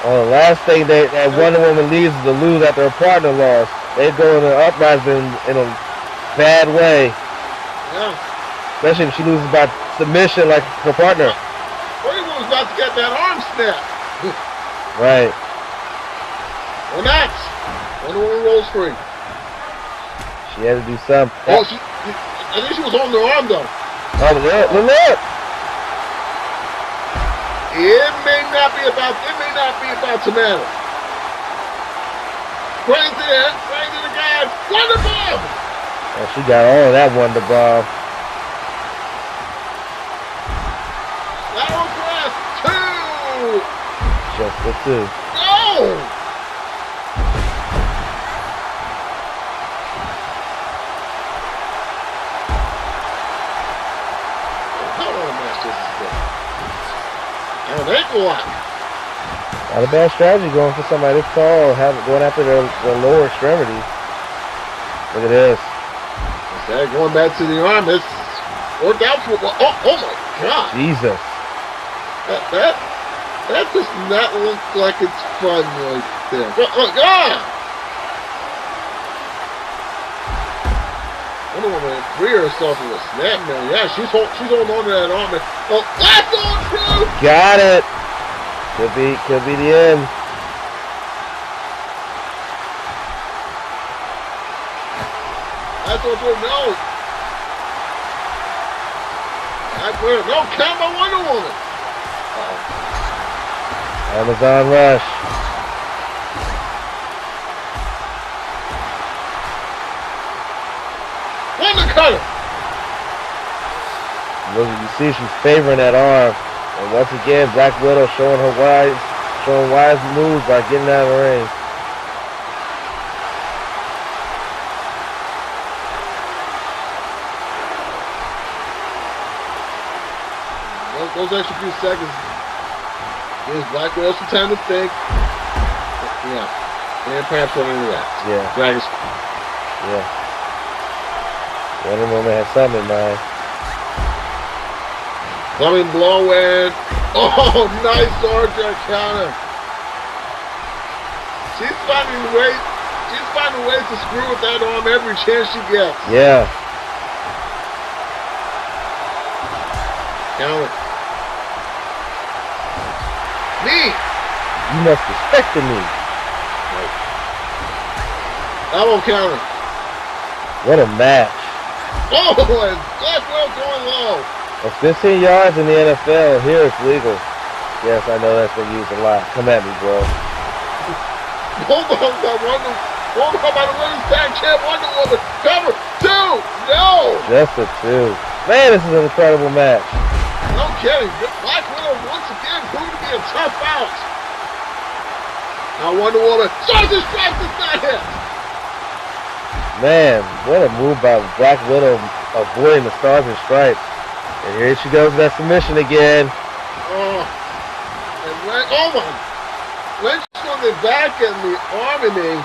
Oh, the last thing that Wonder Woman leaves is to lose after her partner lost. They go in an uprising in a bad way. Yeah. Especially if she loses by submission like her partner. Wonder Woman's about to get that arm snap. Right. Well, that's Wonder Woman rolls free. She had to do something. Oh, I think she was on the arm though. Oh, look! It may not be about tomato. Right there, right to the guy. Wonder Bomb! Oh, she got all of that Wonder Bomb. Hourglass 2! Just the 2. Go! And an ankle lock. Not a bad strategy going for somebody this tall, going after their lower extremities. Look at this. Instead going back to the arm, it's worked out for. Oh my God! Jesus. That does not look like it's fun right there. Oh God! Wonder Woman free herself from a snap now. Yeah, she's holding on to that arm. Oh, that's on through. Got it. Could be the end. That's on through. No. No, count by Wonder Woman. Amazon Rush. Undercutter. Look, you see she's favoring that arm. And once again, Black Widow showing wise moves by getting out of the ring. Those extra few seconds gives Black Widow some time to think. Yeah. And perhaps run into that. Yeah. Dragons. Yeah. Wonder Woman has something in mind. Coming blow in. Oh, nice Archer counter. She's finding ways to screw with that arm every chance she gets. Yeah. Counter. Knee. You must respect the knee. Elbow counter. What a match. Oh, and Black Widow going low. At 15 yards in the NFL, here it's legal. Yes, I know that's been used a lot. Come at me, bro. Hold on by the women's tag champ Wonder Woman. Cover 2. No. Just a 2. Man, this is an incredible match. No kidding. Black Widow once again proved to be a tough out. Now Wonder Woman. Stars and Stripes is not hit. Man, what a move by Black Widow avoiding the Stars and Stripes. And here she goes, that submission again. Oh, and Lynch on the back and the arm and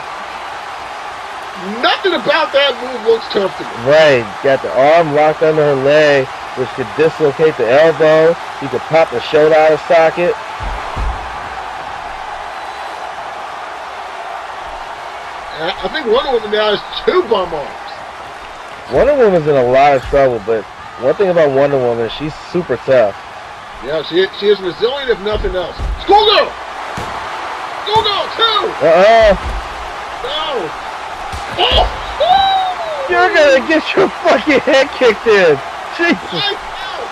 nothing about that move looks comfortable. Right, got the arm locked under her leg, which could dislocate the elbow. You could pop the shoulder out of socket. I think Wonder Woman now has 2 bum arms. Wonder Woman's in a lot of trouble, but one thing about Wonder Woman, she's super tough. Yeah, she is resilient if nothing else. Schoolgirl! Schoolgirl, 2! Uh-oh. No! Oh! Oh! You're gonna get your fucking head kicked in. Jesus. Lights out!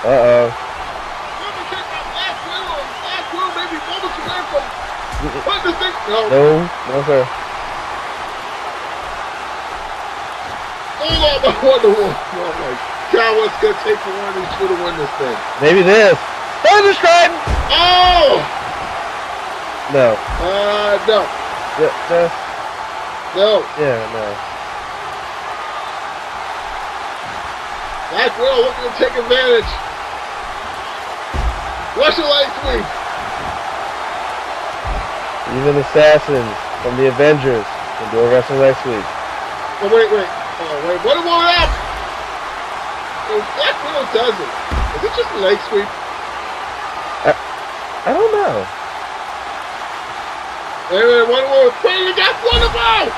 Uh-oh. Woman kicked by Black Widow, and Black Widow maybe moments away from putting this thing. No, sir. Hold on by Wonder Woman. Oh my God, what's it gonna take for one of these two to win this thing? Maybe this. Thunderstrike! Oh! No. No. Yeah, No. yeah, no. Black Widow looking to take advantage. Russian leg sweep. Even assassins from the Avengers can do a wrestling leg sweep. Oh, wait. Oh, wait. What about that? If Black Widow does it, is it just a leg sweep? I don't know. Wait. Wonder Woman. Finally got Wonderful!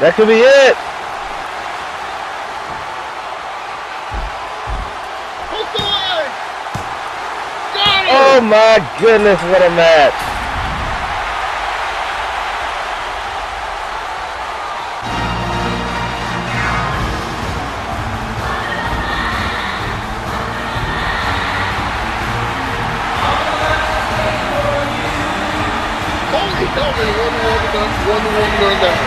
That could be it. Hook the leg! Got it! Oh my goodness, what a match. Wonder Woman going down.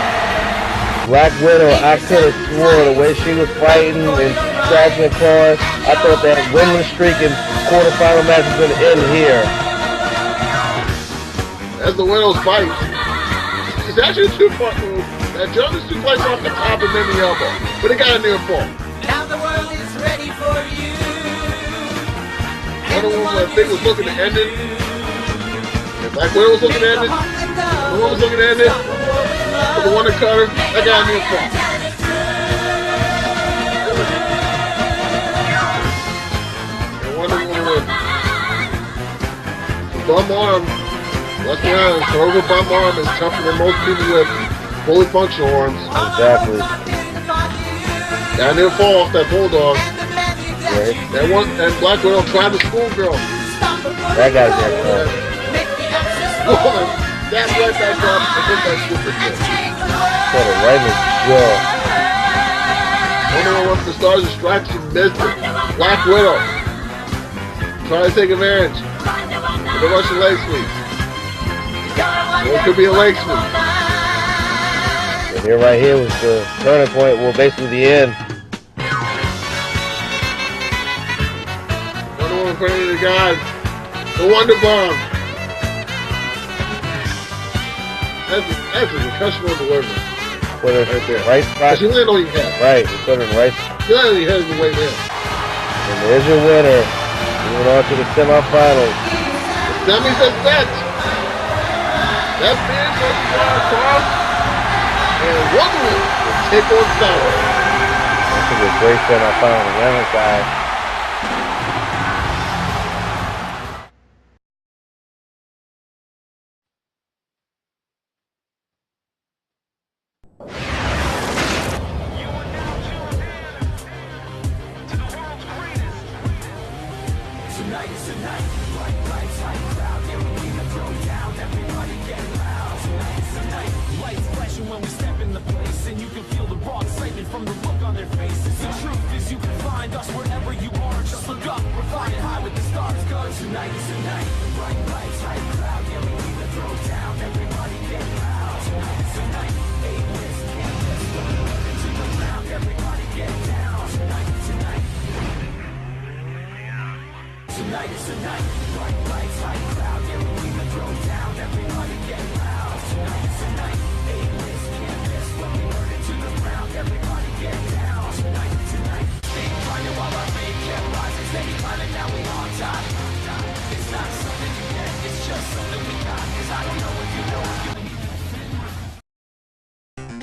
Black Widow, I could have swore the way she was fighting and scratching the cars, I thought that winless streak in quarterfinal match was going to end here. As the Widow's fight, it's actually a 2-part move. That Jonas suplex off the top and then the elbow, but it got a near fall. Now the world is ready for you. Wonder Woman, I think, was looking to end it. And Black Widow was looking to end it. Wonder Woman was looking to end it. But the Wonder Cutter, that guy knew fault. And Wonder Woman, the bum arm, let's be honest, her over bum arm is tougher than most people with fully functional arms. Exactly. That near fall off that bulldog. Right. That one, and Black Widow tried the schoolgirl. That guy's next up. That right back up. I think that's super good. Put it right in his jaw. Wonder Woman went for the Stars of Stripes and missed it. Black Widow trying to take advantage of the Russian leg sweep. It could be a leg sweep. And here, right here was the turning point. Well, basically the end. Wonder Woman praying to God. The Wonder Bomb. That's a concussion on delivery. Put it Right there. right spot. She landed on your head. Right. You put it right. She landed on your head on the way down. And there's your winner. Moving on to the semifinals. The semis are set. That finish was across. And Wonder Woman will take on Psylocke. This is a great semifinal. The women's side.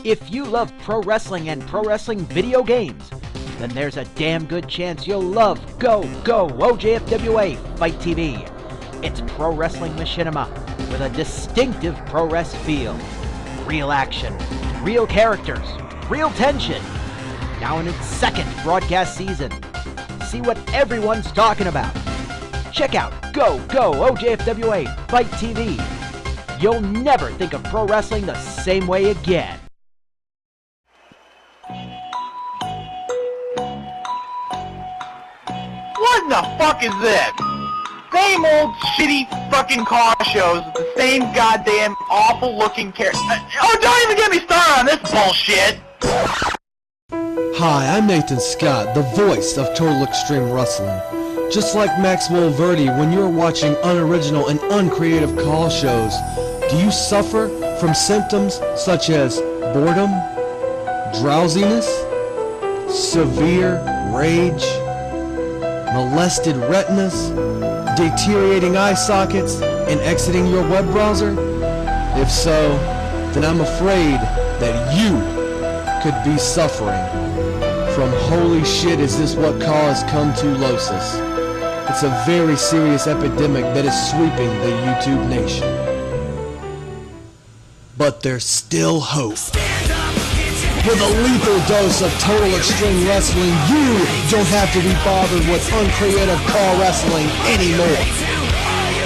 If you love pro wrestling and pro wrestling video games, then there's a damn good chance you'll love Go OJFWA Fight TV. It's pro wrestling machinima with a distinctive pro wrest feel. Real action, real characters, real tension. Now in its second broadcast season. See what everyone's talking about. Check out Go OJFWA Fight TV. You'll never think of pro wrestling the same way again. What in the fuck is this? Same old shitty fucking car shows with the same goddamn awful looking character. Oh, don't even get me started on this bullshit! Hi, I'm Nathan Scott, the voice of Total Extreme Wrestling. Just like Maxwell Verdi, when you're watching unoriginal and uncreative call shows, do you suffer from symptoms such as boredom, drowsiness, severe rage, molested retinas, deteriorating eye sockets, and exiting your web browser? If so, then I'm afraid that you could be suffering from holy shit, is this what caused come-to-losis? It's a very serious epidemic that is sweeping the YouTube nation. But there's still hope. With a lethal dose of Total Extreme Wrestling, you don't have to be bothered with uncreative call wrestling anymore.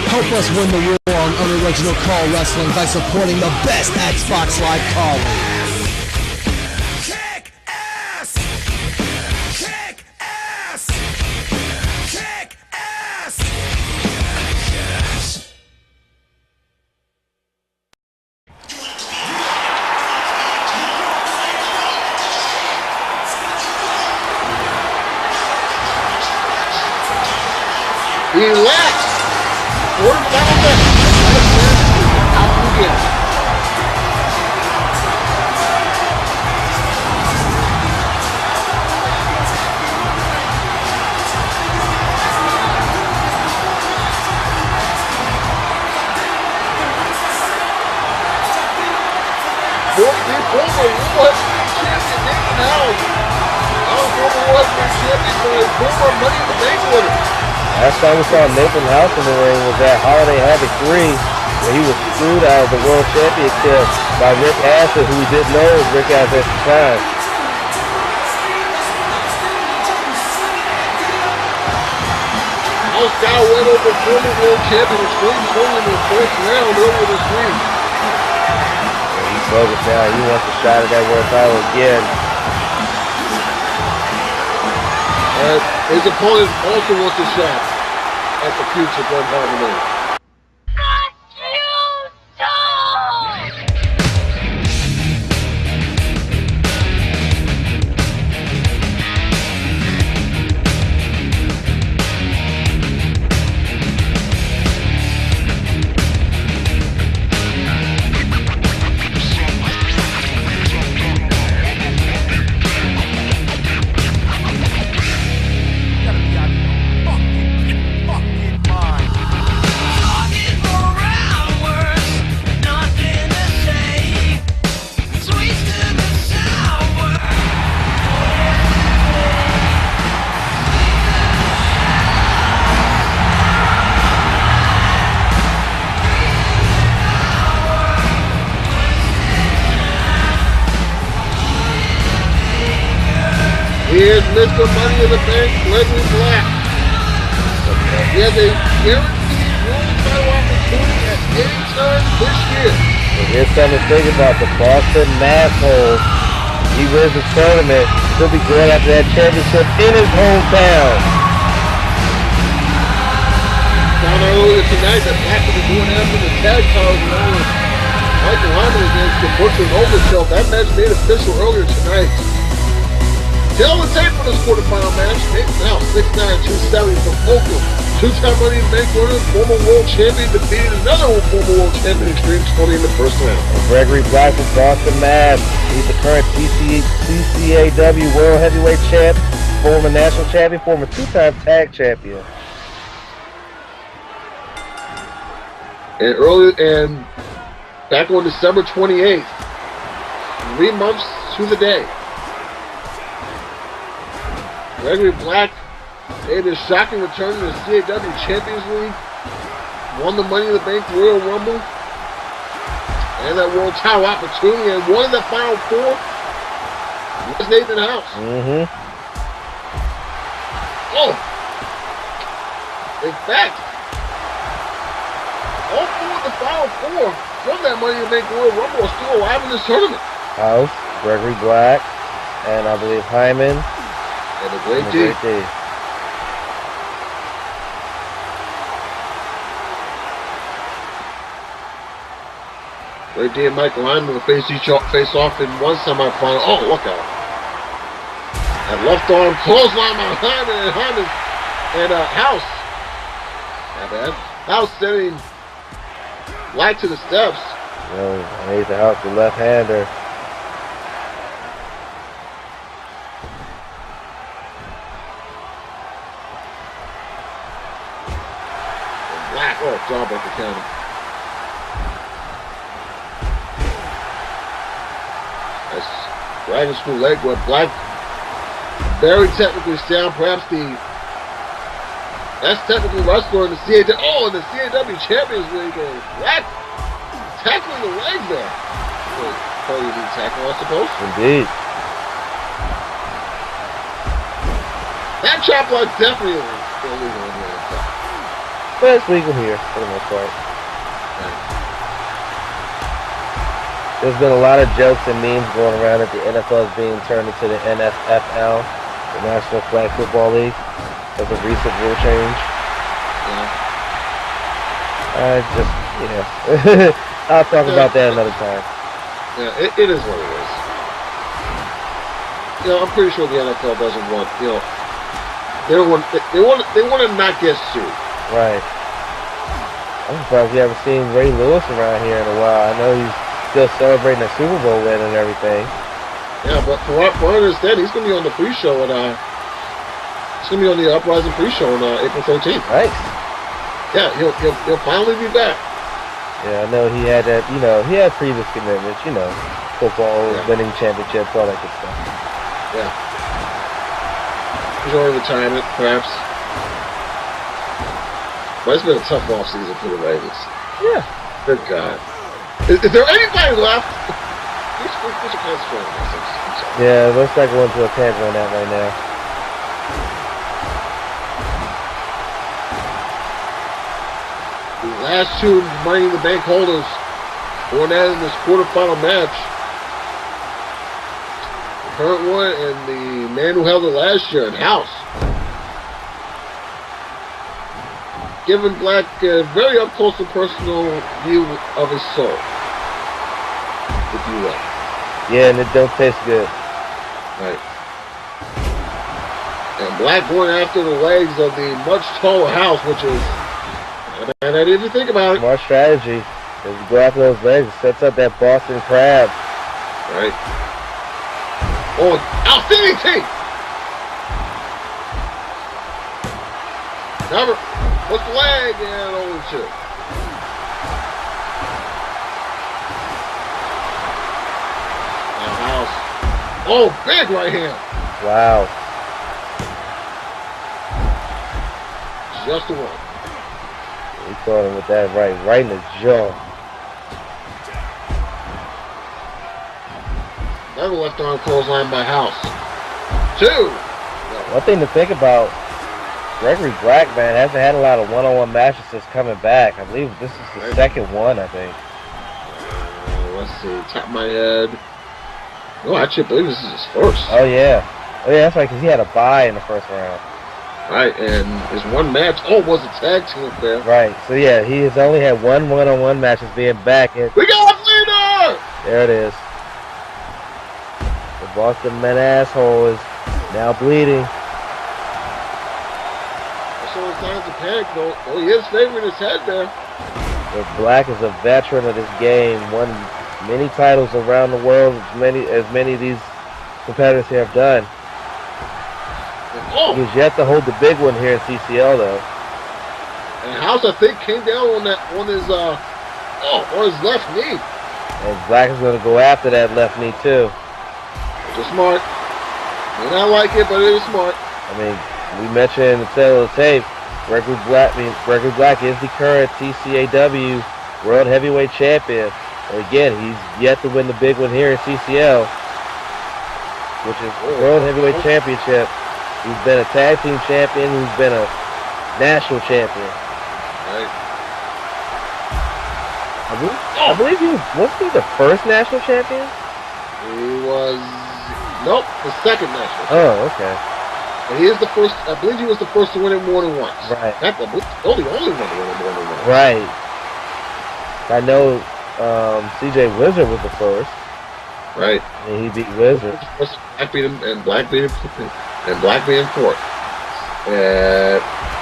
Help us win the war on unoriginal call wrestling by supporting the best Xbox Live call league. Relax! Quarterfinal match. Out to begin. going to be former World Heavyweight Champion Nathan Howard. Not a former World Heavyweight Champion, but a former Money in the Bank winner. Last time we saw Nathan House in the ring was at Holiday Havoc 3, where he was screwed out of the World Championship by Rick Astor, who we didn't know was Rick Astor at the time. House got went over former World Champion Extreme Swimming in the first round earlier this week. He broke it down. He wants a shot at that world title again. And his opponent also wants a shot at the future Glenn Heinman. Here's Mr. Money in the Bank, Gregory Black. He has a guaranteed world title opportunity at any time this year. And here's something to think about. The Boston Masshole. He wins the tournament. He'll be going after that championship in his hometown. Found out earlier tonight that Black will be going after the tag titles along with Michael Heinman against the Butcher and Overkill. That match made official earlier tonight. Tail the tape for this quarterfinal match. Nathan House, 6'9", 270 from Oakland. Two-time Money in the Bank winner, former world champion, defeated another former world champion, Extreme Scully, in the first round. Gregory Black from Boston, Mass. He's the current CCAW World Heavyweight Champ, former National Champion, former two-time Tag Champion. And back on December 28th, 3 months to the day, Gregory Black made a shocking return to the CAW Champions League, won the Money in the Bank Royal Rumble, and that world title opportunity, and one of the final 4 was Nathan House. Oh! In fact, all 4 of the final 4 from that Money in the Bank Royal Rumble are still alive in this tournament. House, Gregory Black, and I believe Heinman. And a great D. Great D and Michael Heinman will face off in one semifinal. Oh, look out. That left arm clothesline by Heinman and House. Not bad. House sending Black to the steps. I need the House, the left-hander. Oh, job at the counter. That's Dragon School leg where Black very technically sound, perhaps the best technical wrestler in the CAW. Oh, in the CAW Champions League. Black tackling the leg there. Probably need tackle, I suppose. Indeed. That chop block definitely illegal in the NFL. But it's legal here, for the most part. There's been a lot of jokes and memes going around that the NFL is being turned into the NFFL, the National Flag Football League. There's a recent rule change. I'll talk about that another time. Yeah, it is what it is. I'm pretty sure the NFL doesn't want, they want to not get sued. Right. I'm surprised you haven't seen Ray Lewis around here in a while. I know he's still celebrating a Super Bowl win and everything. Yeah, but for what I understand, he's going to be on the pre-show he's going to be on the Uprising pre-show on April 13th. Nice. Yeah, he'll finally be back. Yeah, I know he had that, he had previous commitments, football, winning championships, all that good stuff. Yeah. Enjoy retirement, perhaps. But it's been a tough offseason for the Ravens. Yeah. Good God. Is there anybody left? We should concentrate on this. I'm sorry. Yeah, let's not go into a tangent on that right now. The last two Money in the Bank holders going at it in this quarterfinal match. The current one and the man who held it last year in House. Giving Black a very up close and personal view of his soul, if you will. Yeah, and it don't taste good. Right. And Black going after the legs of the much taller House, which is not a bad idea to think about it. Smart strategy. As you go after those legs, it sets up that Boston Crab. Right. Oh, CDT! Number, what's the leg? And over two. House. Oh, big right hand. Wow. Just the one. He caught him with that right in the jaw. Another left arm clothesline by House. Two. One thing to think about, Gregory Black, man, hasn't had a lot of one-on-one matches since coming back. I believe this is the second one, I think. Let's see, top of my head. No, I actually believe this is his first. Oh, yeah. Oh, yeah, that's right, because he had a bye in the first round. Right, and his one match, was a tag team affair. Right, so yeah, he has only had one-on-one match as being back. And we got a leader! There it is. The Boston Man asshole is now bleeding. Showing signs of panic, though. Oh, he is favoring his head there. But Black is a veteran of this game, won many titles around the world, as many of these competitors here have done. Oh. He's yet to hold the big one here in CCL, though. And House, I think, came down on his left knee. And Black is going to go after that left knee, too. Just smart. May not like it, but it is smart. I mean, we mentioned in the tail of the tape, Gregory Black is the current TCAW World Heavyweight Champion. And again, he's yet to win the big one here in CCL, which is the World Heavyweight Championship. He's been a tag team champion. He's been a national champion. Right. I believe wasn't he the first national champion? He was, nope, the second national champion. Oh, okay. And he is the first, I believe he was the first to win it more than once. Right. The only one to win it more than once. Right. I know CJ Wizard was the first. Right. And he beat Wizard. Black beat him, and Black beat him, and Black beat him fourth. And,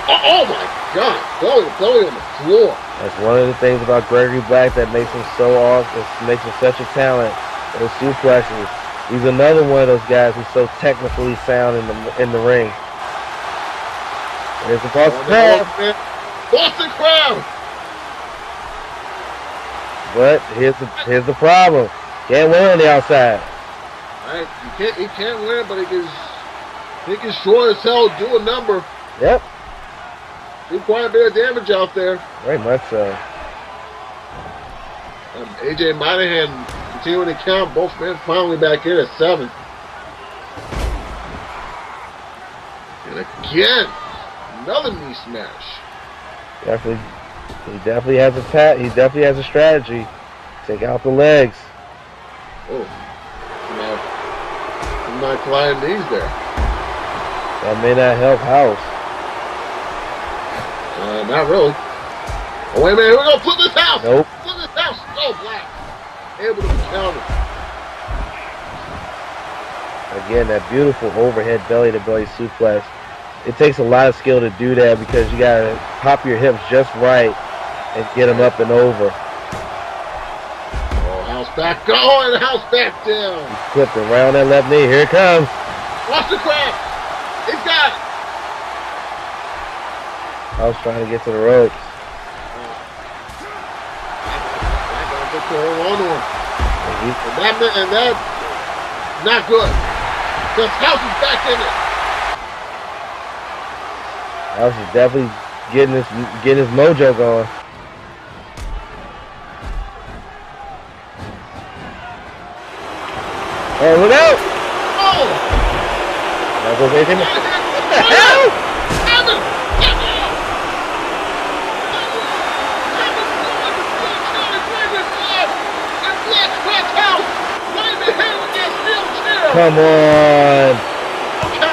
oh my God, belly on the floor. That's one of the things about Gregory Black that makes him so awesome, makes him such a talent. Those suplexes. He's another one of those guys who's so technically sound in the ring. There's the Boston Crab. Boston Crab. But here's the problem. Can't win on the outside. Right, he can't win, but he can sure as hell do a number. Yep. Do quite a bit of damage out there. Very much so. AJ Monahan continuing to count. Both men finally back in at 7. And again, another knee smash. He definitely has he definitely has a strategy. Take out the legs. Oh, I'm not colliding knees there. That may not help House. Not really. Oh, wait a minute, here we go. Flip this house. Nope. Flip this house. Oh, Black. Able to counter. Again, that beautiful overhead belly-to-belly suplex. It takes a lot of skill to do that because you got to pop your hips just right and get them up and over. Oh, House back. Oh, and House back down. He's clipped around that left knee. Here it comes. Watch the crab. He's got it. I was trying to get to the ropes. And that's not good. Because House is back in it. House is definitely getting his mojo going. Oh, look out! Oh! That goes anything. What the hell? Come on! No!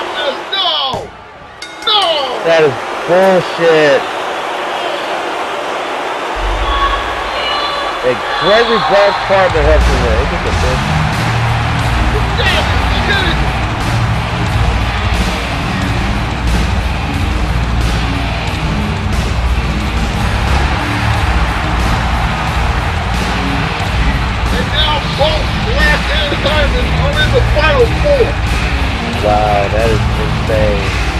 No! That is bullshit. Hey, Gregory Black's partner helps him win. Look at this. And now both Black and Heinman are in the final four. Wow, that is insane.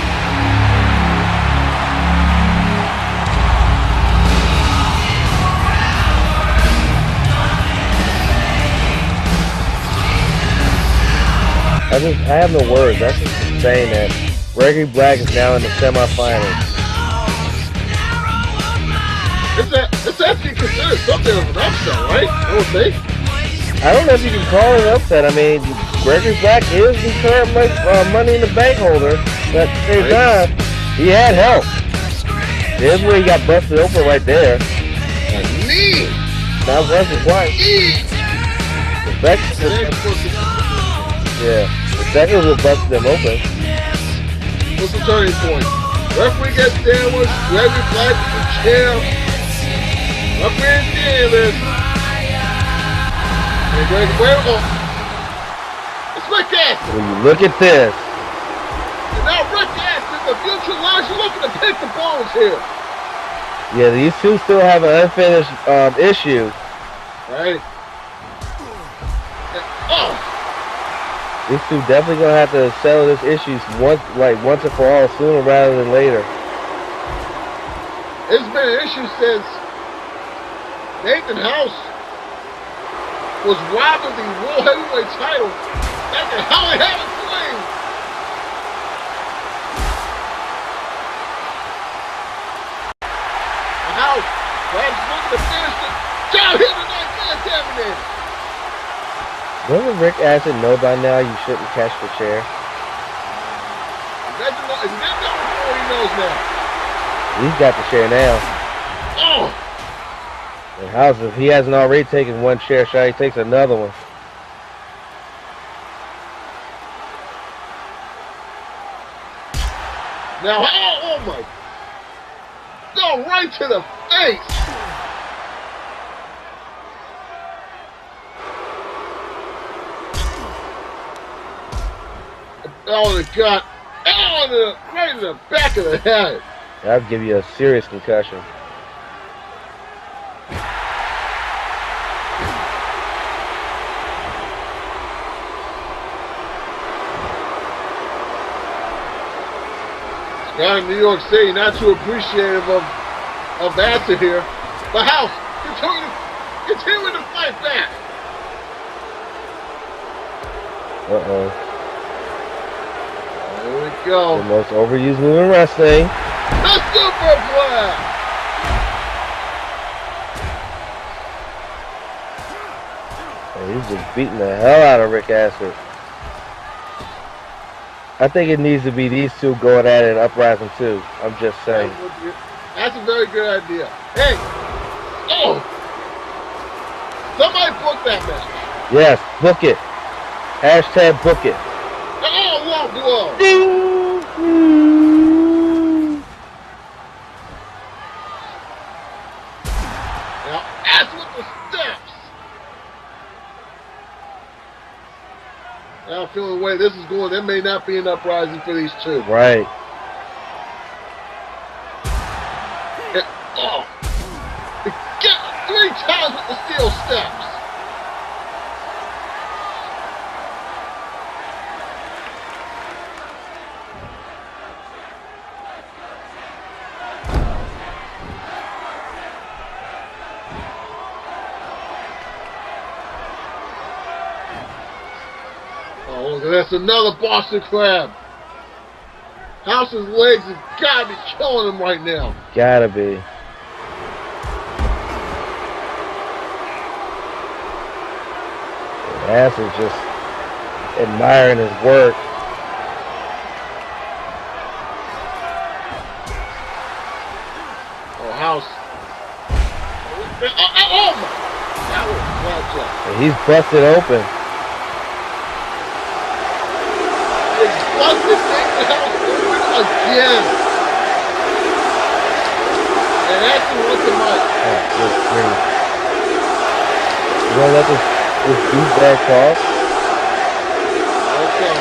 I have no words. That's just insane that Gregory Black is now in the semifinals. It's actually considered something of an upset, right? I would think. I don't know if you can call it an upset. I mean, Gregory Black is the current Money in the Bank holder, but at the same time, he had help. There's where he got busted open right there. Knee! Not once or twice. Yeah, the second will bust them open. What's the turning point? Referee gets sandwiched, Gregory Black is the champ. Referee is Davis. And Gregory, it's Rick Aston. When you look at this. And now Rick Aston, the future Lars, you're looking to pick the bones here. Yeah, these two still have an unfinished issue. Right. Oh! These two definitely gonna have to settle this issue once and for all, sooner rather than later. It's been an issue since Nathan House was robbed of the World Heavyweight title back in Holly Hammond Flame. House, Brad's looking to finish the job here tonight, contaminated. Doesn't Rick Aston know by now you shouldn't catch the chair? He didn't know before, he knows now. He's got the chair now. Oh! And House, if he hasn't already taken one chair shot, he takes another one. Now, oh my! Go right to the face! Oh, the gut. Oh, right in the back of the head. That'll give you a serious concussion. Guy in New York City, not too appreciative of Aston here. But House, continuing to fight back. Uh-oh. There we go. The most overused move in wrestling. The superplex! And he's just beating the hell out of Rick Aston. I think it needs to be these two going at it in Uprising 2. I'm just saying. That's a very good idea. Hey! Oh! Somebody book that match. Yes, book it. Hashtag book it. Oh, long blow! Ding! Now, as with the steps. Now, feeling the way this is going, there may not be an uprising for these two. Right. And, oh! Get 3 times with the steel steps. Oh, that's another Boston Crab. House's legs have got to be killing him right now. Gotta be. Ass is just admiring his work. Oh, House. Oh my. That was a flat shot. And he's busted open. He's busted House open again. And actually wants the mic. Oh, good grief. You know that this douchebag talk? Okay.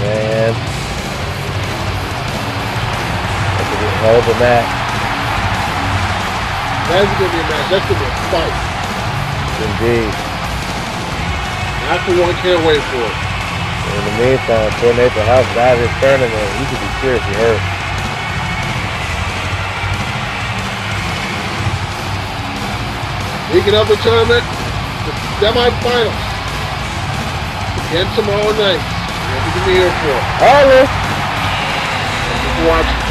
Man. That's a hell of a match. That's going to be a match. That's going to be a fight. Indeed. I, for one, can't wait for it. In the meantime, poor Nathan House is out of his tournament. He could be seriously hurt. Speaking of the tournament, the semifinals again tomorrow night. What are you here for? Holla! Thank you for watching.